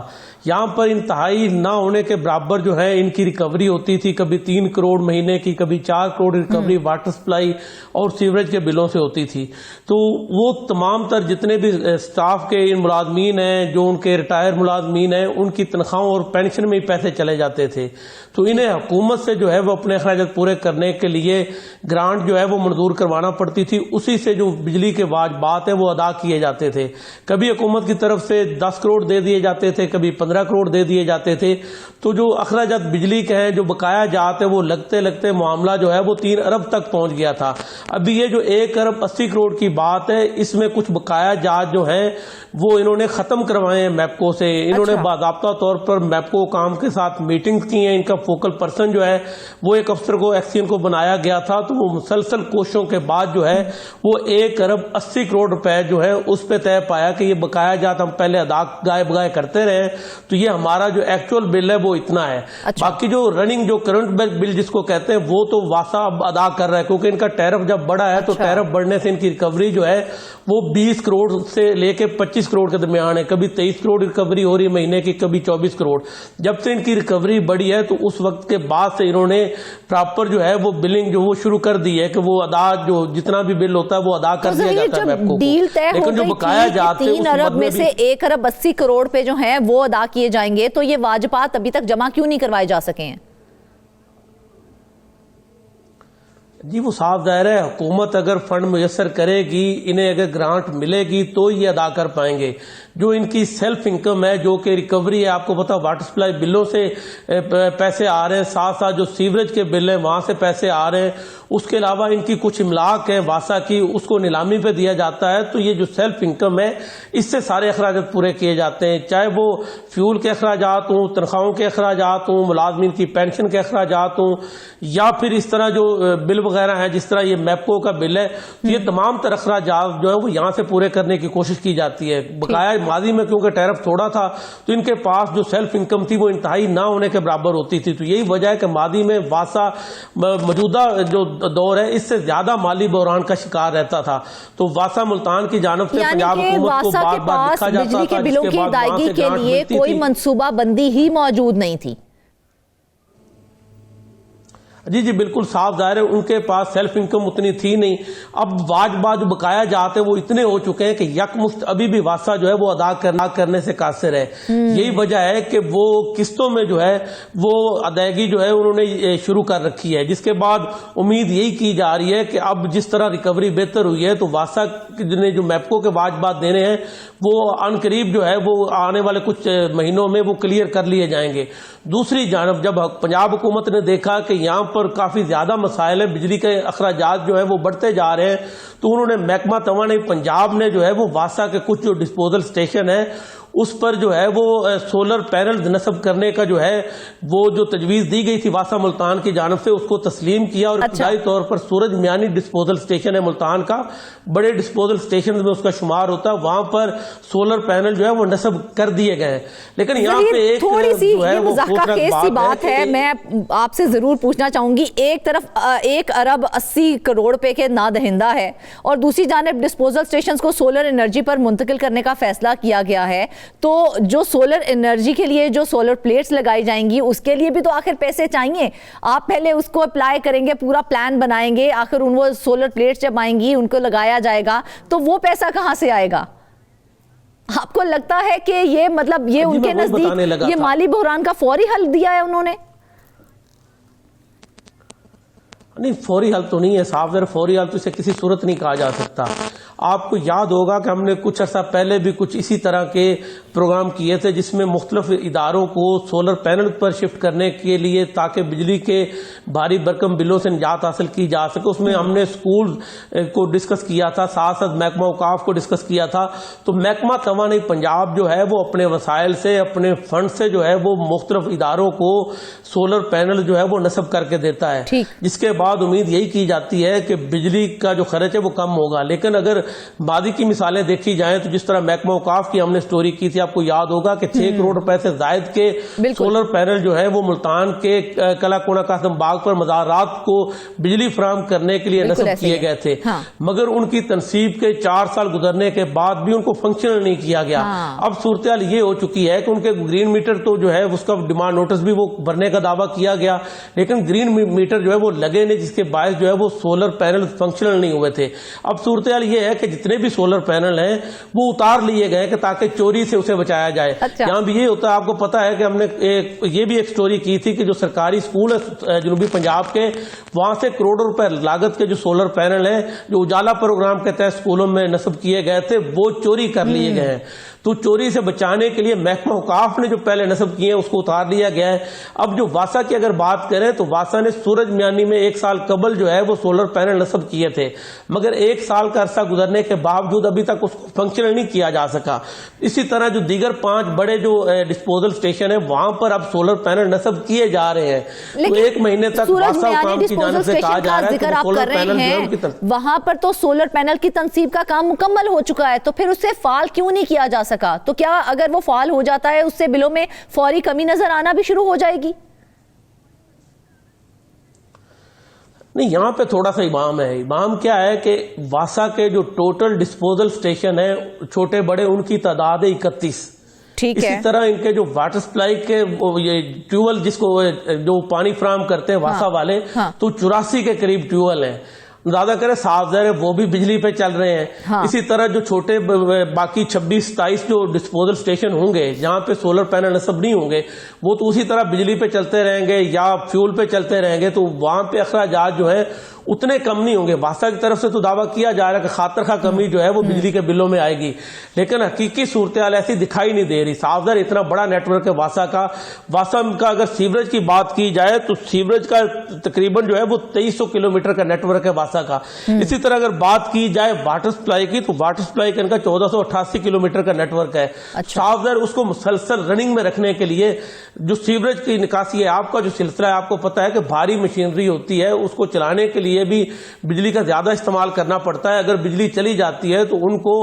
यहाँ पर इंतहाई ना होने के बराबर जो है इनकी रिकवरी होती थी, कभी 3 करोड़ महीने की, कभी 4 करोड़ रिकवरी वाटर सप्लाई और सीवरेज के बिलों से होती थी। तो वो तमाम तर जितने भी स्टाफ के इन मुलाजमीन हैं, जो उनके रिटायर मुलाजमीन हैं, उनकी तनख्वाहों और पेंशन में ही पैसे चले जाते थे। तो इन्हें हुकूमत से जो है वो अपने अखराजात पूरे करने के लिए ग्रांट जो है वो मंजूर करवाना पड़ती थी। उसी से जो बिजली के वाजबात है वो अदा किए जाते थे। कभी हुकूमत की तरफ से 10 करोड़ दे दिए जाते थे, कभी 15 करोड़ दे दिए जाते थे। तो जो अखराजात बिजली के हैं, जो बकाया जाते वो लगते लगते मामला जो है वो 3 अरब तक पहुंच गया था। अभी ये जो 1 अरब 80 करोड़ की बात है, इसमें कुछ बकाया जात जो हैं वो इन्होंने खत्म करवाए हैं मैप्को से। इन्होंने बाकायदा तौर पर मैप्को काम के साथ मीटिंग्स की हैं। इनका फोकल पर्सन जो है वो एक अफसर को, एक्सीएन को बनाया गया था। तो वो मुसलसल कोशिशों के बाद जो है वो 1 अरब 80 करोड़ रुपए जो है उस पे तय पाया कि ये बकाया जात हम पहले अदा बगाए करते रहे, तो ये हमारा जो एक्चुअल बिल है वो इतना है। बाकी जो रनिंग, जो करंट बिल जिसको कहते हैं, वो तो वासा अब अदा कर रहा है, क्योंकि इनका टैरिफ जब बढ़ा है तो टैरिफ बढ़ने से इनकी रिकवरी जो है वो 20 करोड़ से लेके 25 करोड़ के दरमियान है। कभी 23 करोड़ रिकवरी हो रही महीने की, कभी 24 करोड़। जब से इनकी रिकवरी बढ़ी है तो उस वक्त के बाद से इन्होंने प्रॉपर जो है वो बिलिंग जो वो शुरू कर दी है कि वो अदा, जो जितना भी बिल होता है वो अदा कर दिया जाता है मैप्को। लेकिन जो बकाया जाते हैं 3 अरब में से 1 अरब 80 करोड़ पे जो है वो अदा किए जाएंगे, तो ये वाजबात अभी तक जमा क्यों नहीं करवाए जा सके हैं? जी वो साफ जाहिर है, हुकूमत अगर फंड मुयस्सर करेगी, इन्हें अगर ग्रांट मिलेगी तो ये अदा कर पाएंगे। जो इनकी सेल्फ इनकम है, जो कि रिकवरी है, आपको पता वाटर सप्लाई बिलों से पैसे आ रहे हैं, साथ साथ जो सीवरेज के बिल हैं वहां से पैसे आ रहे हैं। उसके अलावा इनकी कुछ इमलाक है वासा की, उसको नीलामी पे दिया जाता है। तो ये जो सेल्फ इनकम है, इससे सारे अखराजात पूरे किए जाते हैं, चाहे वो फ्यूल के अखराजात हों, तनख्वाहों के अखराजात हों, मुलाजमीन की पेंशन के अखराजात हों, या फिर इस तरह जो बिल वगैरह है, जिस तरह ये मैप्को का बिल है, तो ये तमाम तरह अखराजात जो है वो यहाँ से पूरे करने की कोशिश की जाती है। बकाया मादी में क्योंकि टैरिफ थोड़ा था तो इनके पास जो सेल्फ इनकम थी वो इंतहाई ना होने के बराबर होती थी। तो यही वजह है कि मादी में वासा मौजूदा जो दौर है इससे ज्यादा माली बहरान का शिकार रहता था। तो वासा मुल्तान की जानब से पंजाब हुकूमत को बार बार लिखा जाता था, बिजली के बिलों की अदायगी के लिए कोई मंसूबा बंदी ही मौजूद नहीं थी। जी जी बिल्कुल साफ जाहिर है, उनके पास सेल्फ इनकम उतनी थी नहीं। अब वाजबात जो बकाया जाते वो इतने हो चुके हैं कि यकमुश्त अभी भी वासा जो है वो अदा करने से कासिर है। यही वजह है कि वो किस्तों में जो है वो अदायगी जो है उन्होंने शुरू कर रखी है, जिसके बाद उम्मीद यही की जा रही है कि अब जिस तरह रिकवरी बेहतर हुई है तो वासा ने जो मैप्को के वाजबात देने हैं वो अनकरीब जो है वो आने वाले कुछ महीनों में वो क्लियर कर लिए जाएंगे। दूसरी जानब जब पंजाब हुकूमत ने देखा कि यहाँ पर काफी ज्यादा मसाइल है, बिजली के अखराजात जो है वो बढ़ते जा रहे हैं, तो उन्होंने महकमा तवानाई पंजाब ने जो है वो वासा के कुछ जो डिस्पोजल स्टेशन है उस पर जो है वो सोलर पैनल नस्ब करने का जो है वो जो तजवीज़ दी गई थी वासा मुल्तान की जानब से, उसको तस्लीम किया। और इब्तदाई तौर पर सूरज मियानी डिस्पोजल स्टेशन है मुल्तान का, बड़े डिस्पोजल स्टेशन में उसका शुमार होता है, वहां पर सोलर पैनल जो है वो नस्ब कर दिए गए। लेकिन यहाँ पे एक थोड़ी सी जो है वो बात है, मैं आपसे जरूर पूछना चाहूंगी। एक तरफ 1 अरब 80 करोड़ रुपए के नादहिंदा है और दूसरी जानब डिस्पोजल स्टेशन को सोलर एनर्जी पर मुंतकिल करने का फैसला किया गया है, तो जो सोलर एनर्जी के लिए जो सोलर प्लेट्स लगाई जाएंगी उसके लिए भी तो आखिर पैसे चाहिए। आप पहले उसको अप्लाई करेंगे, पूरा प्लान बनाएंगे, आखिर उन वो सोलर प्लेट्स जब आएंगी उनको लगाया जाएगा तो वो पैसा कहां से आएगा? आपको लगता है कि ये मतलब ये उनके नजदीक ये माली बहरान का फौरी हल दिया है उन्होंने? नहीं, फौरी हल तो नहीं है साहब, जरा फौरी हल तो इसे किसी सूरत नहीं कहा जा सकता। आपको याद होगा कि हमने कुछ अर्सा पहले भी कुछ इसी तरह के प्रोग्राम किए थे जिसमें मुख्तलिफ इदारों को सोलर पैनल पर शिफ्ट करने के लिए ताकि बिजली के भारी भरकम बिलों से निजात हासिल की जा सके। उसमें हमने स्कूल को डिस्कस किया था, साथ साथ महकमा औकाफ को डिस्कस किया था। तो महकमा तवानाई पंजाब जो है वो अपने वसाइल से, अपने फंड से जो है वो मुख्तलिफ इदारों को सोलर पैनल जो है वो नस्ब करके देता है, जिसके बाद उम्मीद यही की जाती है कि बिजली का जो खर्च है वो कम होगा। लेकिन अगर मादी की मिसालें देखी जाएं तो जिस तरह महकमा औकाफ की हमने स्टोरी की थी, आपको याद होगा कि 6 करोड़ रुपए से जायद के सोलर पैनल जो है वो मुल्तान के कलाकोना कासम बाग पर मज़ारात को बिजली फराहम करने के लिए नस्ब किए गए थे। हाँ। मगर उनकी तनसीब के 4 साल गुजरने के बाद भी उनको फंक्शनल नहीं किया गया। हाँ। अब सूरत हाल ये हो चुकी है कि उनके ग्रीन मीटर तो जो है उसका डिमांड नोटिस भी वो भरने का दावा किया गया, लेकिन ग्रीन मीटर जो है वो लगे नहीं, जिसके बायस जो है वो सोलर पैनल फंक्शनल नहीं हुए थे। अब सूरत हाल ये है कि जितने भी सोलर पैनल हैं वो उतार लिए गए कि ताकि चोरी से उसे बचाया जाए। यहाँ भी ये होता है, आपको पता है कि हमने ये भी एक स्टोरी की थी कि जो सरकारी स्कूल है जनूबी पंजाब के, वहां से करोड़ों रुपए लागत के जो सोलर पैनल हैं जो उजाला प्रोग्राम के तहत स्कूलों में नस्ब किए गए थे वो चोरी कर लिए गए हैं। तो चोरी से बचाने के लिए महकमा औकाफ ने जो पहले नस्ब किए हैं उसको उतार लिया गया है। अब जो वासा की अगर बात करें तो वासा ने सूरज मियानी में 1 साल कबल जो है वो सोलर पैनल नस्ब किए थे, मगर 1 साल का अरसा गुजरने के बावजूद अभी तक उसको फंक्शनल नहीं किया जा सका। इसी तरह जो दीगर 5 बड़े जो डिस्पोजल स्टेशन है वहां पर अब सोलर पैनल नस्ब किए जा रहे हैं। तो 1 महीने तक वासा काम की जानिब से कहा जा रहा है कि सोलर पैनल वहां पर तो सोलर पैनल की तनसीब का काम मुकम्मल हो चुका है, तो फिर उससे फाल क्यों नहीं किया जा सका? तो क्या अगर वो फाल हो जाता है उससे बिलों में फौरी कमी नजर आना भी शुरू हो जाएगी? नहीं, यहां पे थोड़ा सा इमाम है। इमाम क्या है कि वासा के जो टोटल डिस्पोजल स्टेशन है छोटे बड़े उनकी तादाद है 31। ठीक है। इसी तरह इनके जो वाटर सप्लाई के ये ट्यूबवेल जिसको जो पानी फराहम करते हैं वासा वाले, तो 84 के करीब ट्यूबवेल है। ज्यादा करें साफ ज़ाहिर है वो भी बिजली पे चल रहे हैं। हाँ। इसी तरह जो छोटे बाकी 26-27 जो डिस्पोजल स्टेशन होंगे जहां पे सोलर पैनल नस्ब नहीं होंगे वो तो उसी तरह बिजली पे चलते रहेंगे या फ्यूल पे चलते रहेंगे, तो वहां पे अखराजात जो है उतने कम नहीं होंगे। वासा की तरफ से तो दावा किया जा रहा है कि खातर खा कमी जो है वो बिजली के बिलों में आएगी, लेकिन हकीकी सूरत हाल ऐसी दिखाई नहीं दे रही। साफदार इतना बड़ा नेटवर्क है वासा का। वासा का अगर सीवरेज की बात की जाए तो सीवरेज का तकरीबन जो है वो 2300 किलोमीटर का नेटवर्क है वासा का। इसी तरह अगर बात की जाए वाटर सप्लाई की तो वाटर सप्लाई का इनका 1488 किलोमीटर का नेटवर्क है। साफदार उसको मुसलसल रनिंग में रखने के लिए जो सीवरेज की निकासी है, आपका जो सिलसिला है, आपको पता है कि भारी मशीनरी होती है, उसको चलाने के लिए भी बिजली का ज्यादा इस्तेमाल करना पड़ता है। अगर बिजली चली जाती है तो उनको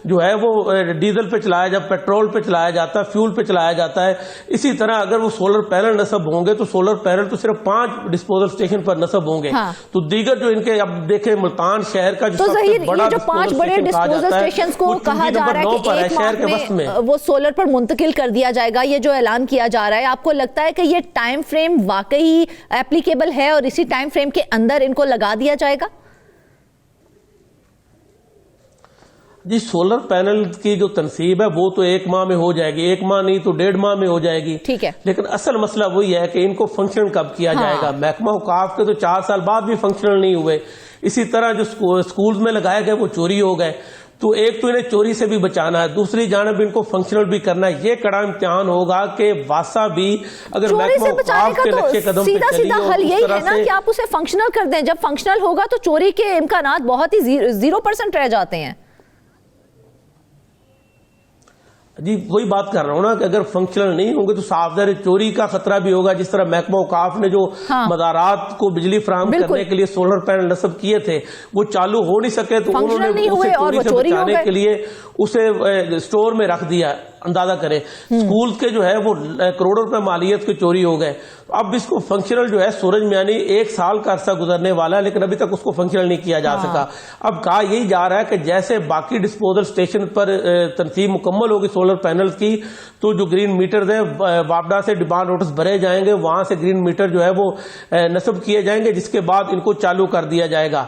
जो है वो डीजल पे चलाया जाता, पेट्रोल पे चलाया जाता है, फ्यूल पे चलाया जाता है। इसी तरह अगर वो सोलर पैनल नस्ब होंगे तो सोलर पैनल तो सिर्फ 5 डिस्पोजल स्टेशन पर नस्ब होंगे। हाँ। तो दीगर जो इनके अब देखे मुल्तान शहर का जो तो सबसे बड़ा जो 5 बड़े डिस्पोजल स्टेशन को कहा जा रहा है कि शहर के बस में वो सोलर पर मुंतकिल कर दिया जाएगा, ये जो ऐलान किया जा रहा है, आपको लगता है कि ये टाइम फ्रेम वाकई एप्लीकेबल है और इसी टाइम फ्रेम के अंदर इनको लगा दिया जाएगा? जी, सोलर पैनल की जो तनसीब है वो तो 1 माह में हो जाएगी, 1 माह नहीं तो 1.5 माह में हो जाएगी। ठीक है। लेकिन असल मसला वही है कि इनको फंक्शन कब किया जाएगा। महकमा औकाफ के तो 4 साल बाद भी फंक्शनल नहीं हुए। इसी तरह जो स्कूल में लगाए गए वो चोरी हो गए। तो एक तो इन्हें चोरी से भी बचाना है, दूसरी जानब इनको फंक्शनल भी करना है। ये कड़ा इम्तिहान होगा कि वासा भी अगर महकमा औकाफ के नक्शे कदम पे चली सीधा हल यही है ना कि आप उसे फंक्शनल कर दें। जब फंक्शनल होगा तो चोरी के इम्कानात बहुत ही 0% रह जाते हैं। जी, वही बात कर रहा हूं ना कि अगर फंक्शनल नहीं होंगे तो साफ चोरी का खतरा भी होगा। जिस तरह महकमा औकाफ ने जो मदारात को बिजली फराहम करने के लिए सोलर पैनल नस्ब किए थे वो चालू हो नहीं सके, तो उन्होंने उसे चोरी से बचाने के लिए उसे स्टोर में रख दिया। अंदाजा करें। स्कूल के जो है वो करोड़ों रुपए मालियत के चोरी हो गए। अब इसको फंक्शनल जो है सूरज मियानी 1 साल का अरसा गुजरने वाला है, लेकिन अभी तक उसको फंक्शनल नहीं किया जा सका। अब कहा यही जा रहा है कि जैसे बाकी डिस्पोजल स्टेशन पर तनसीब मुकम्मल होगी सोलर पैनल की, तो जो ग्रीन मीटर है वापडा से डिमांड नोटिस भरे जाएंगे, वहां से ग्रीन मीटर जो है वो नस्ब किए जाएंगे, जिसके बाद इनको चालू कर दिया जाएगा।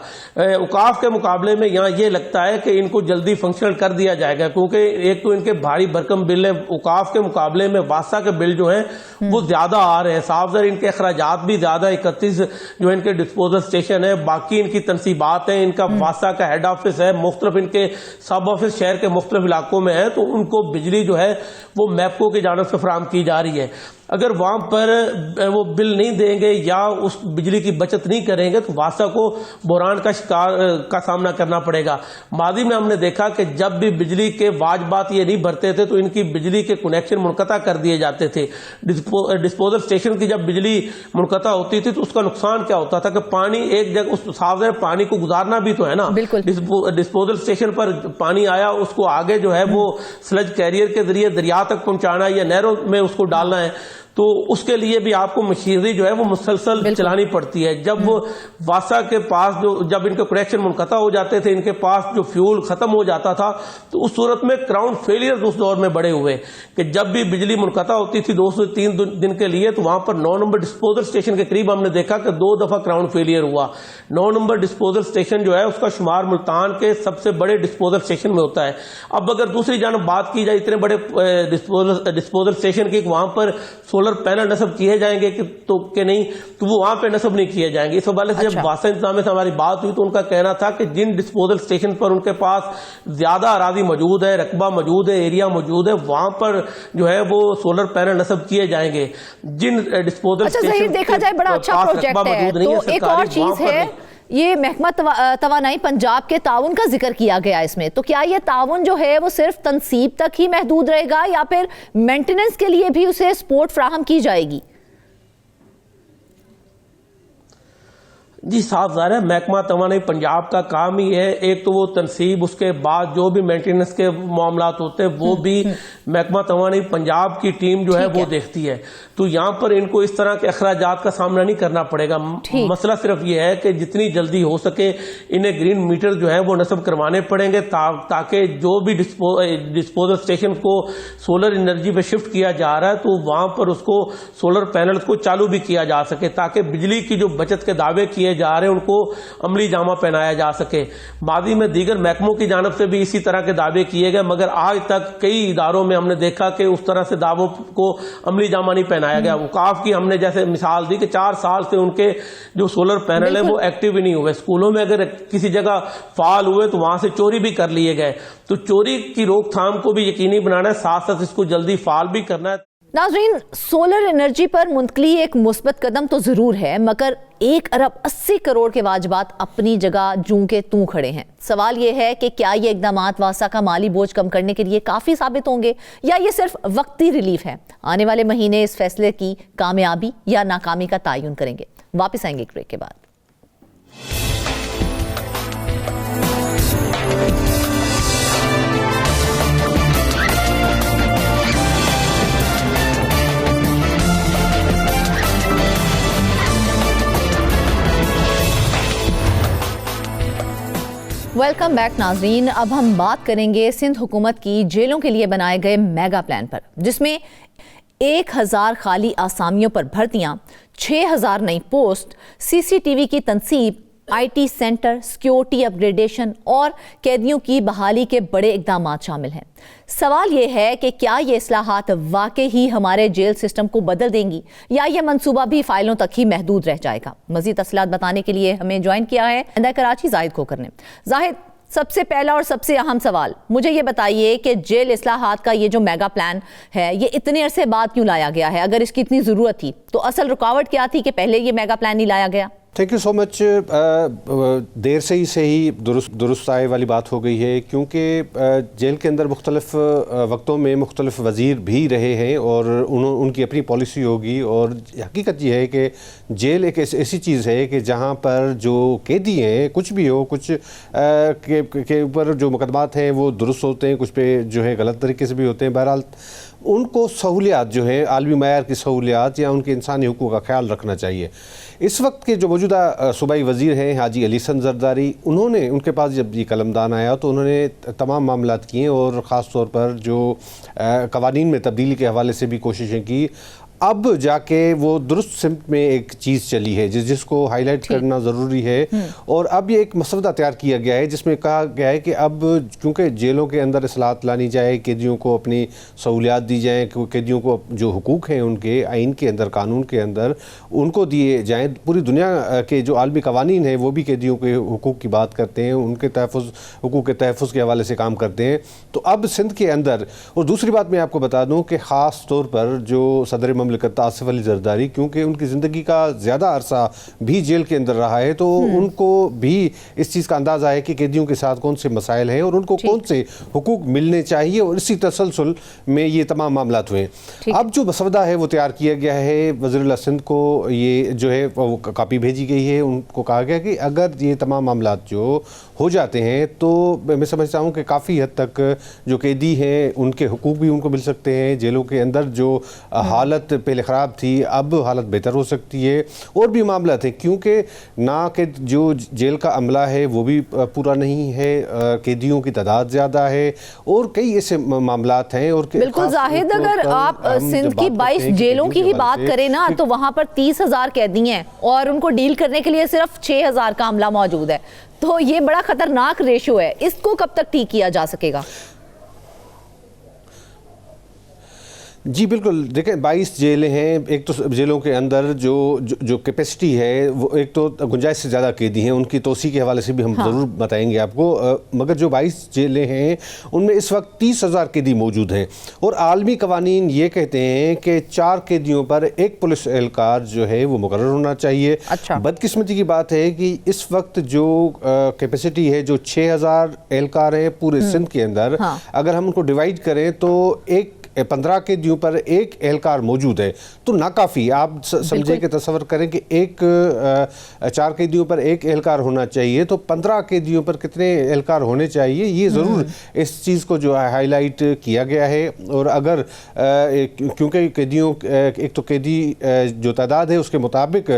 औकाफ के मुकाबले में यहाँ ये लगता है कि इनको जल्दी फंक्शनल कर दिया जाएगा, क्योंकि एक तो इनके भारी भरकम बिल है, औकाफ के मुकाबले में वासा के बिल जो है वो ज्यादा आ रहे हैं। साफ इनके अखराजात भी ज्यादा, 31 जो इनके डिस्पोजल स्टेशन है, बाकी इनकी तनसीबात है, इनका वासा का हेड ऑफिस है, मुख्तलिफ इनके सब ऑफिस शहर के मुख्तलिफ इलाकों में है, तो उनको बिजली जो है वो मैपको की जानिब से फराहम की जा रही है। अगर वहां पर वो बिल नहीं देंगे या उस बिजली की बचत नहीं करेंगे तो वासा को बुहरान का शिकार का सामना करना पड़ेगा। माजी में हमने देखा कि जब भी बिजली के वाजबात ये नहीं भरते थे तो इनकी बिजली के कनेक्शन मुनक़ता कर दिए जाते थे। डिस्पोजल स्टेशन की जब बिजली मुनक़ता होती थी तो उसका नुकसान क्या होता था कि पानी एक जगह, उस साफ है पानी को गुजारना भी तो है ना। डिस्पोजल स्टेशन पर पानी आया, उसको आगे जो है वो स्लज कैरियर के जरिए दरिया तक पहुंचाना या नहरों में उसको डालना है, तो उसके लिए भी आपको मशीनरी जो है वो मुसलसल चलानी पड़ती है। जब वो वासा के पास जब इनके कनेक्शन मुनक़ता हो जाते थे, इनके पास जो फ्यूल खत्म हो जाता था, तो उस सूरत में क्राउन फेलियर उस दौर में बड़े हुए कि जब भी बिजली मुनक़ता होती थी 2 से 3 दिन के लिए, तो वहां पर 9 नंबर डिस्पोजल स्टेशन के करीब हमने देखा कि 2 दफा क्राउन फेलियर हुआ। 9 नंबर डिस्पोजल स्टेशन जो है उसका शुमार मुल्तान के सबसे बड़े डिस्पोजल स्टेशन में होता है। अब अगर दूसरी जानब बात की जाए इतने बड़े डिस्पोजल स्टेशन की, वहां पर सोलर पैनल नस्ब किए जाएंगे कि नहीं, तो वो वहां पे नस्ब नहीं किए जाएंगे। इस हवाले से जब वासा इंतजाम से हमारी बात हुई तो उनका कहना था कि जिन डिस्पोजल स्टेशन पर उनके पास ज्यादा अराजी मौजूद है, रकबा मौजूद है, एरिया मौजूद है, वहां पर जो है वो सोलर पैनल नस्ब किए जाएंगे। जिन डिस्पोजल स्टेशन देखा जाए बड़ा अच्छा प्रोजेक्ट है। तो एक और चीज है, ये महकमा तवानाई पंजाब के ताउन का जिक्र किया गया इसमें, तो क्या ये ताउन जो है वो सिर्फ तनसीब तक ही महदूद रहेगा या फिर मेंटेनेंस के लिए भी उसे सपोर्ट फ्राहम की जाएगी? जी साफ ज़ाहिर है महकमा तवानाई पंजाब का काम ही है, एक तो वो तनसीब, उसके बाद जो भी मेंटेनेंस के मामलात होते हैं वो भी महकमा तवानाई पंजाब की टीम जो है वो देखती है। तो यहाँ पर इनको इस तरह के अखराजात का सामना नहीं करना पड़ेगा। मसला सिर्फ ये है कि जितनी जल्दी हो सके इन्हें ग्रीन मीटर जो है वो नस्ब करवाने पड़ेंगे, ताकि जो भी डिस्पोजल स्टेशन को सोलर एनर्जी पे शिफ्ट किया जा रहा है तो वहां पर उसको सोलर पैनल को चालू भी किया जा सके, ताकि बिजली की जो बचत के दावे किए जा रहे हैं उनको अमली जामा पहनाया जा सके। माजी में दीगर महकमों की जानब से भी इसी तरह के दावे किए गए, मगर आज तक कई इदारों में हमने देखा कि उस तरह से दावों को अमली जामा नहीं पहनाया गया। औकाफ की हमने जैसे मिसाल दी कि 4 साल से उनके जो सोलर पैनल है वो एक्टिव ही नहीं हुए। स्कूलों में अगर किसी जगह फाल हुए तो वहां से चोरी भी कर लिए गए। तो चोरी की रोकथाम को भी यकीनी बनाना है, साथ साथ इसको जल्दी फाल भी करना है। नाज़रीन, सोलर एनर्जी पर मुंतकली एक मुस्बत कदम तो जरूर है, मगर 1 अरब 80 करोड़ के वाजबात अपनी जगह जूं के तू खड़े हैं। सवाल यह है कि क्या ये इकदामात वासा का माली बोझ कम करने के लिए काफी साबित होंगे या ये सिर्फ वक्ती रिलीफ है? आने वाले महीने इस फैसले की कामयाबी या नाकामी का तयन करेंगे। वापस आएंगे एक ब्रेक के बाद। वेलकम बैक नाजरीन। अब हम बात करेंगे सिंध हुकूमत की जेलों के लिए बनाए गए मेगा प्लान पर, जिसमें 1000 खाली आसामियों पर भर्तियां, 6000 नई पोस्ट, सीसीटीवी की तनसीब, IT सेंटर, सिक्योरिटी अपग्रेडेशन और कैदियों की बहाली के बड़े इकदाम शामिल हैं। सवाल यह है कि क्या ये इस्लाहात वाकई ही हमारे जेल सिस्टम को बदल देंगी या ये मंसूबा भी फाइलों तक ही महदूद रह जाएगा? मजीद तफसीलात बताने के लिए हमें ज्वाइन किया है नुमाइंदा कराची जाहिद खोखर ने। जाहिद, सबसे पहला और सबसे अहम सवाल मुझे ये बताइए कि जेल इस्लाहात का ये जो मेगा प्लान है ये इतने अरसे बाद क्यों लाया गया है? अगर इसकी इतनी ज़रूरत थी तो असल रुकावट क्या थी कि पहले ये मेगा प्लान नहीं लाया गया? Thank you so much. देर से ही दुरुस्त आए वाली बात हो गई है, क्योंकि जेल के अंदर मुख्तलिफ वक्तों में मुख्तलिफ वज़ीर भी रहे हैं और उनकी अपनी पॉलिसी होगी। और हकीकत ये है कि जेल एक ऐसी चीज़ है कि जहाँ पर जो कैदी हैं, कुछ भी हो, कुछ के ऊपर जो मुकदमात हैं वो दुरुस्त होते हैं, कुछ पे जो है गलत तरीके से भी होते हैं। बहरहाल उनको सहूलियात जो है, आलमी मयार की सहूलियात या उनके इंसानी हुकूक़ का ख्याल रखना चाहिए। इस वक्त के जो मौजूदा सूबाई वज़ीर हैं हाजी अली हसन ज़रदारी, उनके पास जब ये कलमदान आया तो उन्होंने तमाम मामलात किए और ख़ास तौर पर जो कवानीन में तब्दीली के हवाले से भी कोशिशें की। अब जाके वो दुरुस्त सिमत में एक चीज़ चली है जिसको हाईलाइट करना ज़रूरी है। और अब ये एक मसवदा तैयार किया गया है जिसमें कहा गया है कि अब क्योंकि जेलों के अंदर इस्लाहत लानी जाए, कैदियों को अपनी सहूलियात दी जाएँ, कैदियों को जो हुकूक हैं उनके आइन के अंदर, कानून के अंदर उनको दिए जाएँ। पूरी दुनिया के जो आलमी कवानीन हैं वो भी कैदियों के हुकूक की बात करते हैं, उनके तहफ़्फ़ुज़, हुकूक के तहफ़्फ़ुज़ के हवाले से काम करते हैं। तो अब सिंध के अंदर, और दूसरी बात मैं आपको बता दूँ कि ख़ास तौर पर जो सदर ममलिकत आसिफ अली ज़रदारी, क्योंकि उनकी ज़िंदगी का ज़्यादा अरसा भी जेल के अंदर रहा है, तो उनको भी इस चीज़ का अंदाज़ा है कि कैदियों के साथ कौन से मसाइल हैं और उनको कौन से हुकूक मिलने चाहिए, और इसी तसलसल में ये तमाम मामलात हुए। अब जो मसवदा है वो तैयार किया गया है, वज़ीर सिंध को ये जो है वो कापी भेजी गई है। उनको कहा गया कि अगर ये तमाम मामलात जो हो जाते हैं तो मैं समझता हूँ कि काफ़ी हद तक जो कैदी हैं उनके हुकूक भी उनको मिल सकते हैं। जेलों के अंदर जो हालत पहले ख़राब थी, अब हालत बेहतर हो सकती है। और भी मामला थे, क्योंकि ना कि जो जेल का अमला है वो भी पूरा नहीं है, कैदियों की तादाद ज़्यादा है और कई ऐसे मामलात हैं। और बिल्कुल जाहिद, अगर आप सिंध की 22 जेलों की ही बात करें ना, तो वहाँ पर 30,000 कैदी हैं और उनको डील करने के लिए सिर्फ 6,000 का अमला मौजूद है। तो ये बड़ा खतरनाक रेशो है, इसको कब तक ठीक किया जा सकेगा? जी बिल्कुल, देखें 22 जेलें हैं। एक तो जेलों के अंदर जो कैपेसिटी है वो, एक तो गुंजाइश से ज़्यादा कैदी हैं, उनकी तोसी के हवाले से भी हम ज़रूर बताएंगे आपको। मगर जो 22 जेलें हैं उनमें इस वक्त 30,000 कैदी मौजूद हैं और आलमी कवानीन ये कहते हैं कि 4 कैदियों पर एक पुलिस एहलकार जो है वो मुकर्रर होना चाहिए। अच्छा। बदकिस्मती की बात है कि इस वक्त जो कैपेसिटी है, जो 6,000 एहलकार हैं पूरे सिंध के अंदर, अगर हम उनको डिवाइड करें तो 15 कैदियों पर एक एहलकार मौजूद है, तो नाकाफ़ी। आप समझे कि तस्वर करें कि 4 कैदियों पर एक एहलकार होना चाहिए, तो 15 कैदियों पर कितने एहलकार होने चाहिए, ये ज़रूर इस चीज़ को जो है हाईलाइट किया गया है। और अगर क्योंकि कैदियों, एक तो कैदी जो तादाद है उसके मुताबिक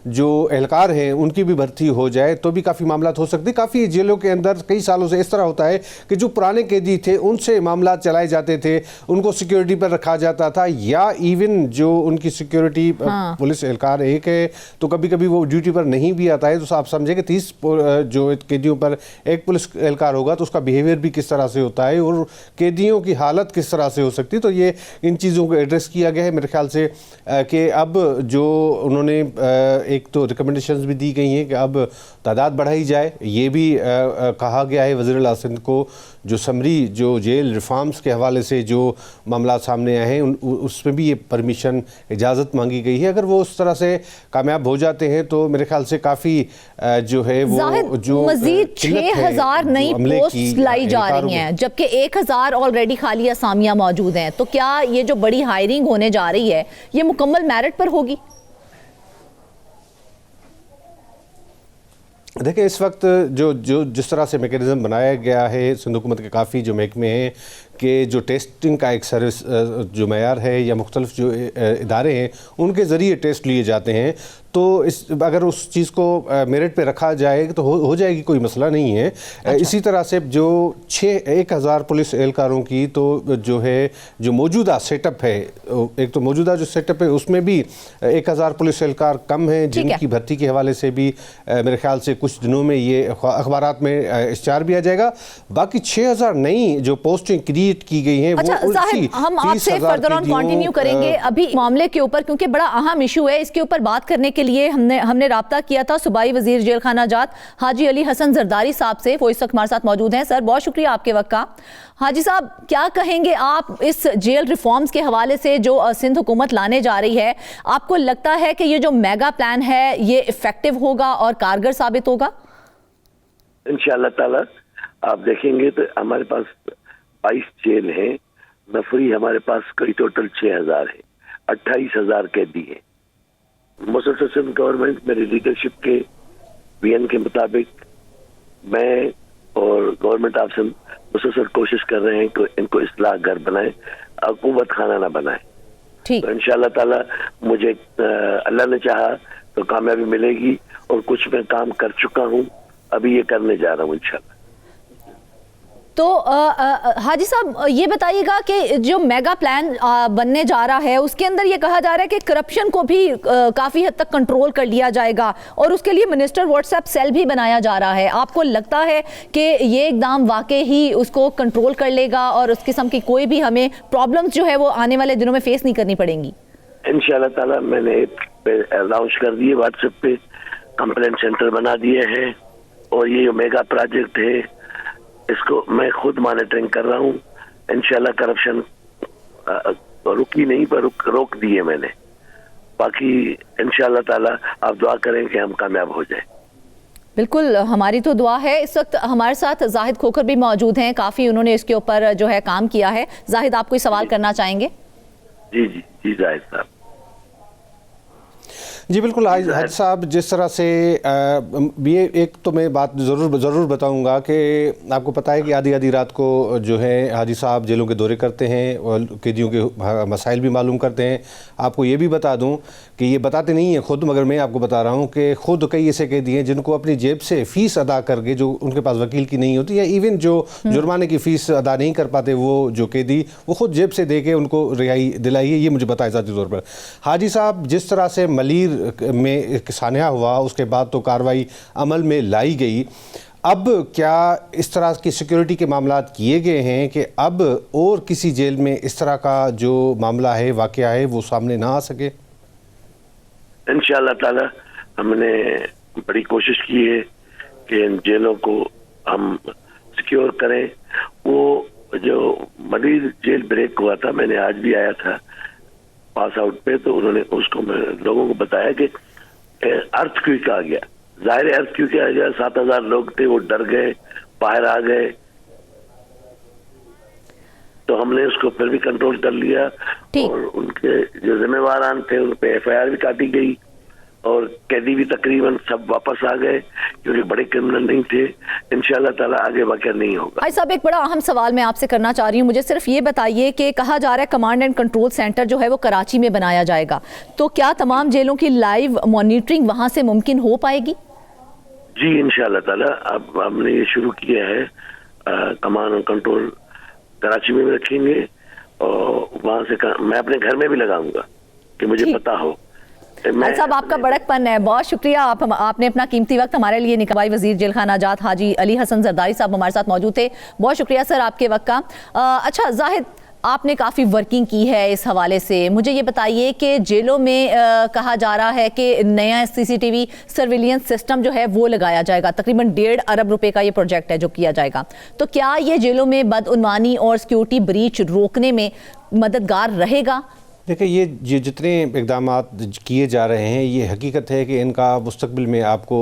जो एहलकार हैं उनकी भी भर्ती हो जाए तो भी काफ़ी मामला हो सकते। काफ़ी जेलों के अंदर कई सालों से इस तरह होता है कि जो पुराने कैदी थे उनसे मामला चलाए जाते थे, उनको सिक्योरिटी पर रखा जाता था, या इवन जो उनकी सिक्योरिटी पुलिस एहलकार एक है तो कभी कभी वो ड्यूटी पर नहीं भी आता है। तो आप समझे कि 30 जो कैदियों पर एक पुलिस एहलकार होगा तो उसका बिहेवियर भी किस तरह से होता है और कैदियों की हालत किस तरह से हो सकती है। तो ये इन चीज़ों को एड्रेस किया गया है मेरे ख्याल से कि अब जो उन्होंने एक तो रिकमेंडेशंस भी दी गई हैं कि अब तादाद बढ़ाई जाए। ये भी कहा गया है वज़ीर आला सिंध को, जो समरी जो जेल रिफॉर्म्स के हवाले से जो मामला सामने आए हैं उसमें भी ये परमिशन, इजाज़त मांगी गई है। अगर वो उस तरह से कामयाब हो जाते हैं तो मेरे ख्याल से काफ़ी जो है वो जो मज़ीद 6,000 नई पोस्ट लाई जा रही हैं, जबकि 1,000 ऑलरेडी खाली असामियाँ मौजूद हैं। तो क्या ये जो बड़ी हायरिंग होने जा रही है ये मुकम्मल मेरिट पर होगी? देखिए, इस वक्त जो जिस तरह से मैकेनिज़्म बनाया गया है सिंध हुकूमत के काफ़ी जो महकमे हैं कि जो टेस्टिंग का एक सर्विस जो मयार है या मुख्तलिफ जो इदारे हैं उनके ज़रिए टेस्ट लिए जाते हैं, तो अगर उस चीज़ को मेरिट पे रखा जाए तो हो जाएगी, कोई मसला नहीं है। अच्छा। इसी तरह से जो 1,000 पुलिस एहलकारों की तो जो है जो मौजूदा सेटअप है, एक तो मौजूदा जो सेटअप है उसमें भी 1,000 पुलिस एहलकार कम हैं, जिनकी भर्ती के हवाले से भी मेरे ख्याल से कुछ दिनों में ये अखबारात में इश्तिहार भी आ जाएगा। बाकी 6,000 नई जो पोस्टें क्रिएट चीट की गई हैं। अच्छा जाहिद, हम आपसे फर्दर ऑन कंटिन्यू करेंगे अभी मामले के ऊपर, क्योंकि बड़ा अहम इशू है। इसके ऊपर बात करने के लिए हमने राब्ता किया था सूबाई वजीर जेल खाना जात हाजी अली हसन जरदारी साहब से। वो इस वक्त हमारे साथ मौजूद हैं। सर बहुत शुक्रिया आपके वक्त का। हाजी साहब, क्या कहेंगे आप इस जेल रिफॉर्म्स के हवाले से जो सिंध हुकूमत लाने जा रही है? आपको लगता है कि ये जो मेगा प्लान है ये इफेक्टिव होगा और कारगर साबित होगा? इंशाअल्लाह ताला आप देखेंगे तो हमारे पास 22 जेल हैं। नफरी हमारे पास कोई टोटल 6000 है, 28,000 कैदी हैं। मुसलसल गवर्नमेंट मेरी लीडरशिप के वीएन के मुताबिक मैं और गवर्नमेंट ऑप्शन मुसलसल कोशिश कर रहे हैं कि इनको इस्लाह घर बनाए, हुकूमत खाना ना बनाए। तो इंशाअल्लाह ताला मुझे अल्लाह ने चाहा तो कामयाबी मिलेगी, और कुछ मैं काम कर चुका हूँ, अभी ये करने जा रहा हूँ इंशाअल्लाह। तो हाजी साहब ये बताइएगा कि जो मेगा प्लान बनने जा रहा है उसके अंदर ये कहा जा रहा है कि करप्शन को भी काफ़ी हद तक कंट्रोल कर लिया जाएगा, और उसके लिए मिनिस्टर व्हाट्सएप सेल भी बनाया जा रहा है। आपको लगता है कि ये इकदाम वाकई ही उसको कंट्रोल कर लेगा और उस किस्म की कोई भी हमें प्रॉब्लम्स जो है वो आने वाले दिनों में फेस नहीं करनी पड़ेंगी? इंशाअल्लाह ताला मैंने लॉन्च कर दिए, व्हाट्सएप पे कंप्लेंट सेंटर बना दिए हैं, और ये जो मेगा प्रोजेक्ट है इसको मैं खुद मॉनिटरिंग कर रहा हूँ। इंशाल्लाह करप्शन रुकी नहीं पर रोक दिए मैंने। बाकी इंशाल्लाह ताला आप दुआ करें कि हम कामयाब हो जाए। बिल्कुल, हमारी तो दुआ है। इस वक्त हमारे साथ जाहिद खोखर भी मौजूद हैं, काफ़ी उन्होंने इसके ऊपर जो है काम किया है। जाहिद, आप कोई सवाल करना चाहेंगे? जी जी जी जाहिद साहब। जी बिल्कुल हाजी साहब, जिस तरह से ये एक तो मैं बात ज़रूर बताऊंगा कि आपको पता है कि आधी आधी रात को जो है हाजी साहब जेलों के दौरे करते हैं और कैदियों के मसाइल भी मालूम करते हैं। आपको ये भी बता दूं कि ये बताते नहीं हैं खुद, मगर मैं आपको बता रहा हूं कि खुद कई ऐसे कैदी हैं जिनको अपनी जेब से फ़ीस अदा करके, जो उनके पास वकील की नहीं होती, या इवन जो जुर्माने की फ़ीस अदा नहीं कर पाते, वो जो कैदी वो खुद जेब से दे के उनको रिहाई दिलाई है। ये मुझे बताया ज़ाती तौर पर। हाजी साहब, जिस तरह से मलीर में एक सान्या हुआ उसके बाद तो कार्रवाई अमल में लाई गई, अब क्या इस तरह की सिक्योरिटी के मामला किए गए हैं कि अब और किसी जेल में इस तरह का जो मामला है, वाक़या है, वो सामने ना आ सके? इंशाअल्लाह ताला हमने बड़ी कोशिश की है कि इन जेलों को हम सिक्योर करें। वो जो मरीज जेल ब्रेक हुआ था, मैंने आज भी आया था पास आउट पे, तो उन्होंने उसको मैं लोगों को बताया कि अर्थक्वेक आ गया। जाहिर अर्थक्वेक आ गया, 7,000 लोग थे, वो डर गए, बाहर आ गए, तो हमने उसको फिर भी कंट्रोल कर लिया, और उनके जो जिम्मेवार थे उन पे FIR भी काटी गई, और कैदी भी तकरीबन सब वापस आ गए, क्योंकि बड़े क्रिमिनल नहीं थे। इंशाल्लाह ताला आगे वाक़या नहीं होगा। भाई साहब, एक बड़ा अहम सवाल मैं आपसे करना चाह रही हूँ। मुझे सिर्फ ये बताइए कि कहा जा रहा है कमांड एंड कंट्रोल सेंटर जो है वो कराची में बनाया जाएगा, तो क्या तमाम जेलों की लाइव मॉनिटरिंग वहाँ से मुमकिन हो पाएगी? जी इंशाल्लाह ताला अब हमने ये शुरू किया है। कमांड एंड कंट्रोल कराची में भी रखेंगे, और वहाँ से मैं अपने घर में भी लगाऊंगा कि मुझे पता हो। भाई साहब, आपका बड़कपन है, बहुत शुक्रिया। आपने अपना कीमती वक्त हमारे लिए निकाला। वजीर जेल खाना जात हाजी अली हसन जरदारी साहब हमारे साथ मौजूद थे, बहुत शुक्रिया सर आपके वक्त का। अच्छा जाहिद, आपने काफ़ी वर्किंग की है इस हवाले से, मुझे ये बताइए कि जेलों में कहा जा रहा है कि नया CCTV सर्विलियंस सिस्टम जो है वो लगाया जाएगा। तकरीबन 1.5 अरब रुपए का ये प्रोजेक्ट है जो किया जाएगा। तो क्या ये जेलों में बदउनवानी और सिक्योरिटी ब्रीच रोकने में मददगार रहेगा? देखिए, ये जितने इक़दाम किए जा रहे हैं, ये हकीकत है कि इनका मुस्तक़बिल में आपको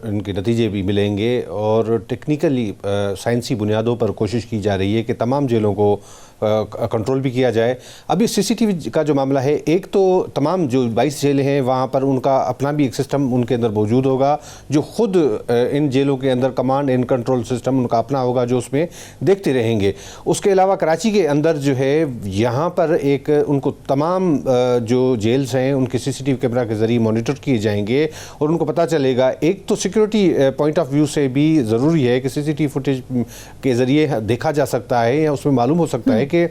इनके नतीजे भी मिलेंगे, और टेक्निकली साइंसी बुनियादों पर कोशिश की जा रही है कि तमाम जेलों को कंट्रोल भी किया जाए। अभी CCTV का जो मामला है, एक तो तमाम जो 22 जेलें हैं वहाँ पर उनका अपना भी एक सिस्टम उनके अंदर मौजूद होगा, जो ख़ुद इन जेलों के अंदर कमांड एंड कंट्रोल सिस्टम उनका अपना होगा, जो उसमें देखते रहेंगे। उसके अलावा कराची के अंदर जो है, यहाँ पर एक उनको तमाम जो जेल्स हैं उनके CCTV कैमरा के ज़रिए मॉनिटर किए जाएंगे, और उनको पता चलेगा। एक तो सिक्योरिटी पॉइंट ऑफ व्यू से भी ज़रूरी है कि CCTV फुटेज के ज़रिए देखा जा सकता है, या उसमें मालूम हो सकता है कि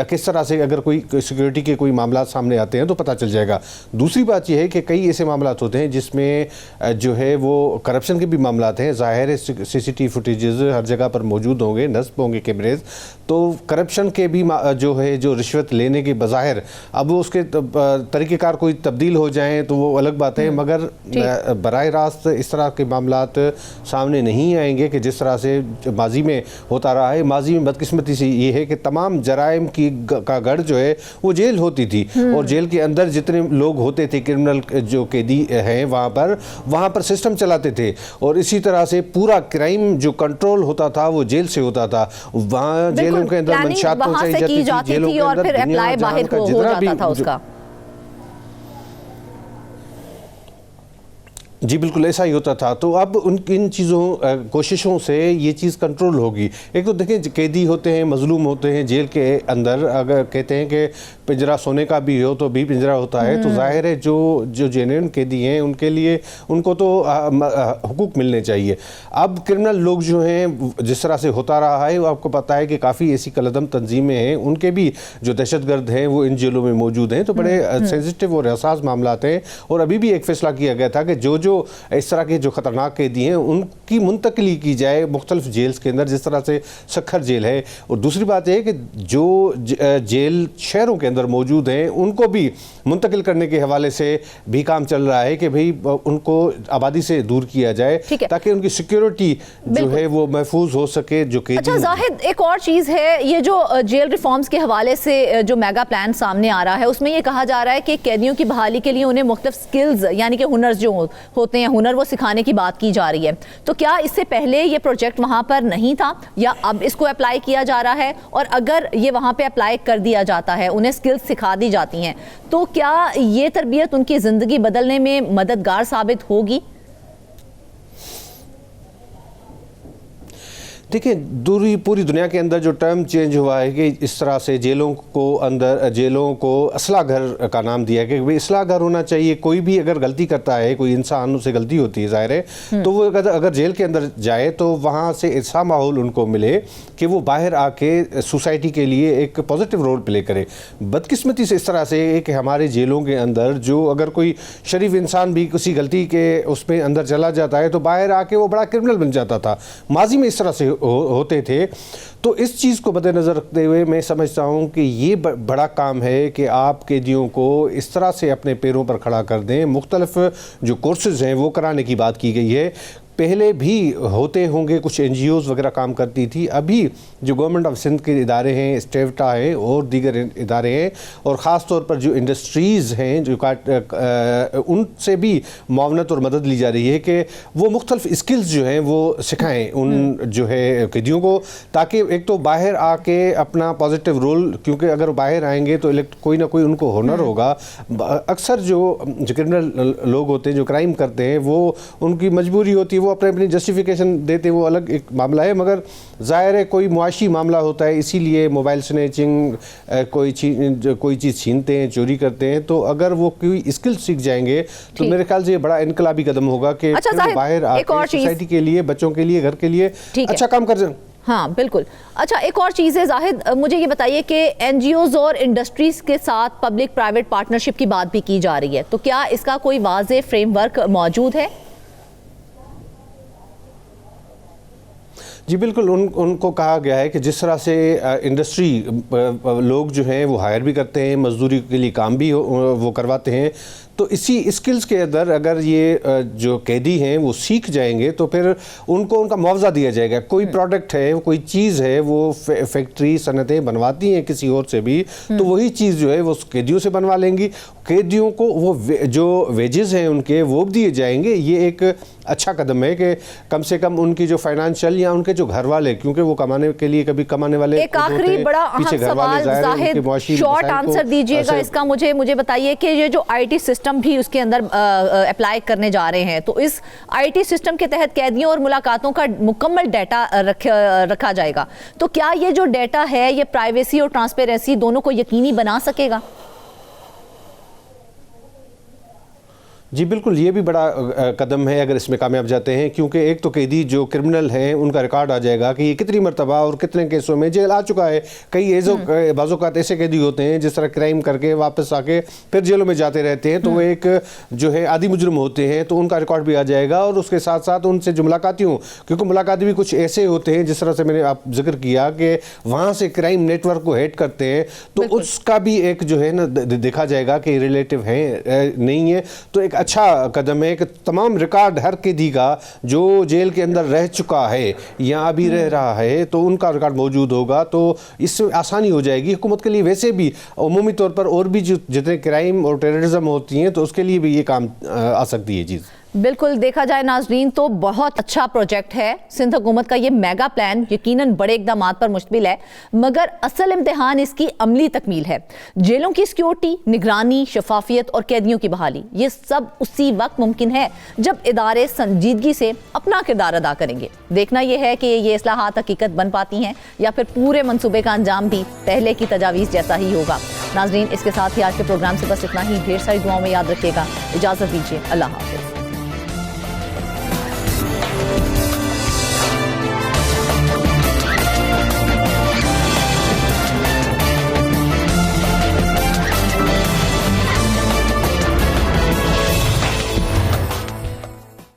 किस तरह से अगर कोई सिक्योरिटी के कोई मामला सामने आते हैं तो पता चल जाएगा। दूसरी बात यह है कि कई ऐसे मामला होते हैं जिसमें जो है वो करप्शन के भी मामला हैं। ज़ाहिर है CCTV फुटेजेस हर जगह पर मौजूद होंगे, नस्ब होंगे कैमरेज, तो करप्शन के भी जो है जो रिश्वत लेने के बज़ाहिर अब वो उसके तरीक़ेकार कोई तब्दील हो जाएं तो वो अलग बात है, मगर बराह रास्त इस तरह के मामलात सामने नहीं आएंगे कि जिस तरह से माजी में होता रहा है। माजी में बदकिस्मती से ये है कि तमाम जराइम की का गढ़ जो है वो जेल होती थी, और जेल के अंदर जितने लोग होते थे क्रिमिनल जो कैदी हैं वहाँ पर सिस्टम चलाते थे, और इसी तरह से पूरा क्राइम जो कंट्रोल होता था वो जेल से होता था। वहाँ जेलों के अंदर मंशात पहुंचाई जाती थी और फिर अप्लाई बाहर को हो जाता था उसका। जी बिल्कुल ऐसा ही होता था। तो अब इन चीज़ों कोशिशों से ये चीज़ कंट्रोल होगी। एक तो देखें कैदी होते हैं, मजलूम होते हैं जेल के अंदर, अगर कहते हैं कि पिंजरा सोने का भी हो तो भी पिंजरा होता है, तो जाहिर है जो जेन्युइन कैदी हैं उनके लिए उनको तो हुकूक मिलने चाहिए। अब क्रिमिनल लोग जो हैं जिस तरह से होता रहा है, वो आपको पता है कि काफ़ी ऐसी कलदम तंजीमें हैं, उनके भी जो दहशतगर्द हैं वो इन जेलों में मौजूद हैं, तो बड़े सेंसिटिव और हसास मामला हैं। और अभी भी एक फैसला किया गया था कि जो इस तरह के जो ख़तरनाक कैदी हैं उनकी मुंतकली की जाए मुख्तलिफ जेल्स के अंदर, जिस तरह से सखर जेल है। और दूसरी बात यह है कि जो जेल शहरों के अंदर मौजूद हैं उनको भी मुंतकिल करने के हवाले से भी काम चल रहा है कि भाई उनको आबादी से दूर किया जाए ताकि उनकी सिक्योरिटी जो है वो महफूज हो सके। जो कैदी अच्छा जाहिद, एक और चीज़ है, ये जो जेल रिफॉर्म्स के हवाले से जो मेगा प्लान सामने आ रहा है उसमें ये कहा जा रहा है कि कैदियों की बहाली के लिए उन्हें मुख्तलिफ स्किल्स यानी कि हुनर जो होते हैं, हुनर वो सिखाने की बात की जा रही है। तो क्या इससे पहले ये प्रोजेक्ट वहाँ पर नहीं था या अब इसको अप्लाई किया जा रहा है? और अगर ये वहाँ पे अप्लाई कर दिया जाता है, उन्हें स्किल्स सिखा दी जाती हैं, तो क्या ये तरबियत उनकी ज़िंदगी बदलने में मददगार साबित होगी? देखिए पूरी दुनिया के अंदर जो टर्म चेंज हुआ है कि इस तरह से जेलों को असला घर का नाम दिया कि भाई असला घर होना चाहिए। कोई भी अगर गलती करता है, कोई इंसान उससे गलती होती है ज़ाहिर है, तो वो अगर जेल के अंदर जाए तो वहाँ से ऐसा माहौल उनको मिले कि वो बाहर आके सोसाइटी के लिए एक पॉजिटिव रोल प्ले करे। बदकिस्मती से इस तरह से कि हमारे जेलों के अंदर जो अगर कोई शरीफ इंसान भी किसी गलती के उसमें अंदर चला जाता है तो बाहर आके वो बड़ा क्रिमिनल बन जाता था। माजी में इस तरह से होते थे। तो इस चीज़ को मद्देनज़र रखते हुए मैं समझता हूँ कि ये बड़ा काम है कि आप कैदियों को इस तरह से अपने पैरों पर खड़ा कर दें। मुख्तलिफ जो कोर्सेज़ हैं वो कराने की बात की गई है। पहले भी होते होंगे, कुछ NGOs वगैरह काम करती थी। अभी जो गवर्नमेंट ऑफ सिंध के इदारे हैं, स्टेवटा है और दीगर इदारे हैं, और ख़ास तौर पर जो इंडस्ट्रीज़ हैं जो उनसे भी मुआवनत और मदद ली जा रही है कि वो मुख्तलिफ स्किल्स जो हैं वो सिखाएं उन जो है कैदियों को, ताकि एक तो बाहर आके अपना पॉजिटिव रोल, क्योंकि अगर बाहर आएंगे तो कोई ना कोई उनको हुनर होगा। अक्सर जो क्रिमिनल लोग होते हैं जो क्राइम करते हैं वो उनकी मजबूरी होती है, वो अपनी जस्टिफिकेशन देते हैं, वो अलग एक मामला है। मगर ज़ाहिर है कोई मुआशी मामला होता है, इसीलिए मोबाइल स्नैचिंग, कोई चीज़ छीनते हैं, चोरी करते हैं। तो अगर वो कोई स्किल सीख जाएंगे तो मेरे ख्याल से ये बड़ा इनकलाबी कदम होगा कि बाहर आकर सोसाइटी के लिए, बच्चों के लिए, घर के लिए अच्छा काम कर जाए। हाँ बिल्कुल। अच्छा, एक और चीज़ है जाहिद, मुझे ये बताइए कि NGOs और इंडस्ट्रीज़ के साथ पब्लिक प्राइवेट पार्टनरशिप की बात भी की जा रही है, तो क्या इसका कोई वाज़ेह फ्रेमवर्क मौजूद है? जी बिल्कुल, उनको कहा गया है कि जिस तरह से इंडस्ट्री लोग जो हैं वो हायर भी करते हैं, मजदूरी के लिए काम भी वो करवाते हैं, तो इसी स्किल्स के अंदर अगर ये जो कैदी हैं वो सीख जाएंगे तो फिर उनको उनका मुआवजा दिया जाएगा। कोई प्रोडक्ट है, कोई चीज़ है, वो फैक्ट्री सनतें बनवाती हैं किसी और से भी, तो वही चीज़ जो है वो कैदियों से बनवा लेंगी। कैदियों को वो जो वेजेस हैं उनके वो दिए जाएंगे। ये एक अच्छा कदम है कि कम से कम उनकी जो फाइनेंशियल या उनके जो घर वाले, क्योंकि वो कमाने के लिए कभी कमाने वाले एक आखिरी बड़ा अहम सवाल जाहिद, शॉर्ट आंसर दीजिएगा इसका। मुझे बताइए कि ये जो IT सिस्टम भी उसके अंदर अप्लाई करने जा रहे हैं, तो इस IT सिस्टम के तहत कैदियों और मुलाकातों का मुकम्मल डाटा रखा जाएगा, तो क्या ये जो डाटा है ये प्राइवेसी और ट्रांसपेरेंसी दोनों को यकीनी बना सकेगा? जी बिल्कुल, ये भी बड़ा कदम है अगर इसमें कामयाब जाते हैं, क्योंकि एक तो कैदी जो क्रिमिनल हैं उनका रिकॉर्ड आ जाएगा कि ये कितनी मरतबा और कितने केसों में जेल आ चुका है। कई बाज़ ऐसे कैदी होते हैं जिस तरह क्राइम करके वापस आके फिर जेलों में जाते रहते हैं, तो वो एक जो है आदि मुजरिम होते हैं, तो उनका रिकॉर्ड भी आ जाएगा। और उसके साथ साथ उनसे जो मुलाकातियों, क्योंकि मुलाकाती भी कुछ ऐसे होते हैं जिस तरह से मैंने आप जिक्र किया कि वहाँ से क्राइम नेटवर्क को हेड करते हैं, तो उसका भी एक जो है ना देखा जाएगा कि रिलेटिव है नहीं है। तो एक अच्छा कदम है कि तमाम रिकॉर्ड हर कैदी का जो जेल के अंदर रह चुका है या अभी रह रहा है, तो उनका रिकॉर्ड मौजूद होगा, तो इससे आसानी हो जाएगी हुकूमत के लिए। वैसे भी अमूमी तौर पर और भी जितने क्राइम और टेररिज्म होती हैं, तो उसके लिए भी ये काम आ सकती है चीज़। बिल्कुल, देखा जाए नाजरीन तो बहुत अच्छा प्रोजेक्ट है। सिंध हुकूमत का ये मेगा प्लान यकीनन बड़े इक़दामात पर मुश्तमिल है, मगर असल इम्तिहान इसकी अमली तकमील है। जेलों की सिक्योरिटी, निगरानी, शफाफियत और कैदियों की बहाली, ये सब उसी वक्त मुमकिन है जब इदारे संजीदगी से अपना किरदार अदा करेंगे। देखना यह है कि ये इस्लाहात हकीकत बन पाती हैं या फिर पूरे मंसूबे का अंजाम भी पहले की तजावीज़ जैसा ही होगा। नाजरीन, इसके साथ ही आज के प्रोग्राम से बस इतना ही। ढेर सारी दुआओं में याद रखिएगा। इजाज़त दीजिए। अल्लाह हाफ़िज़।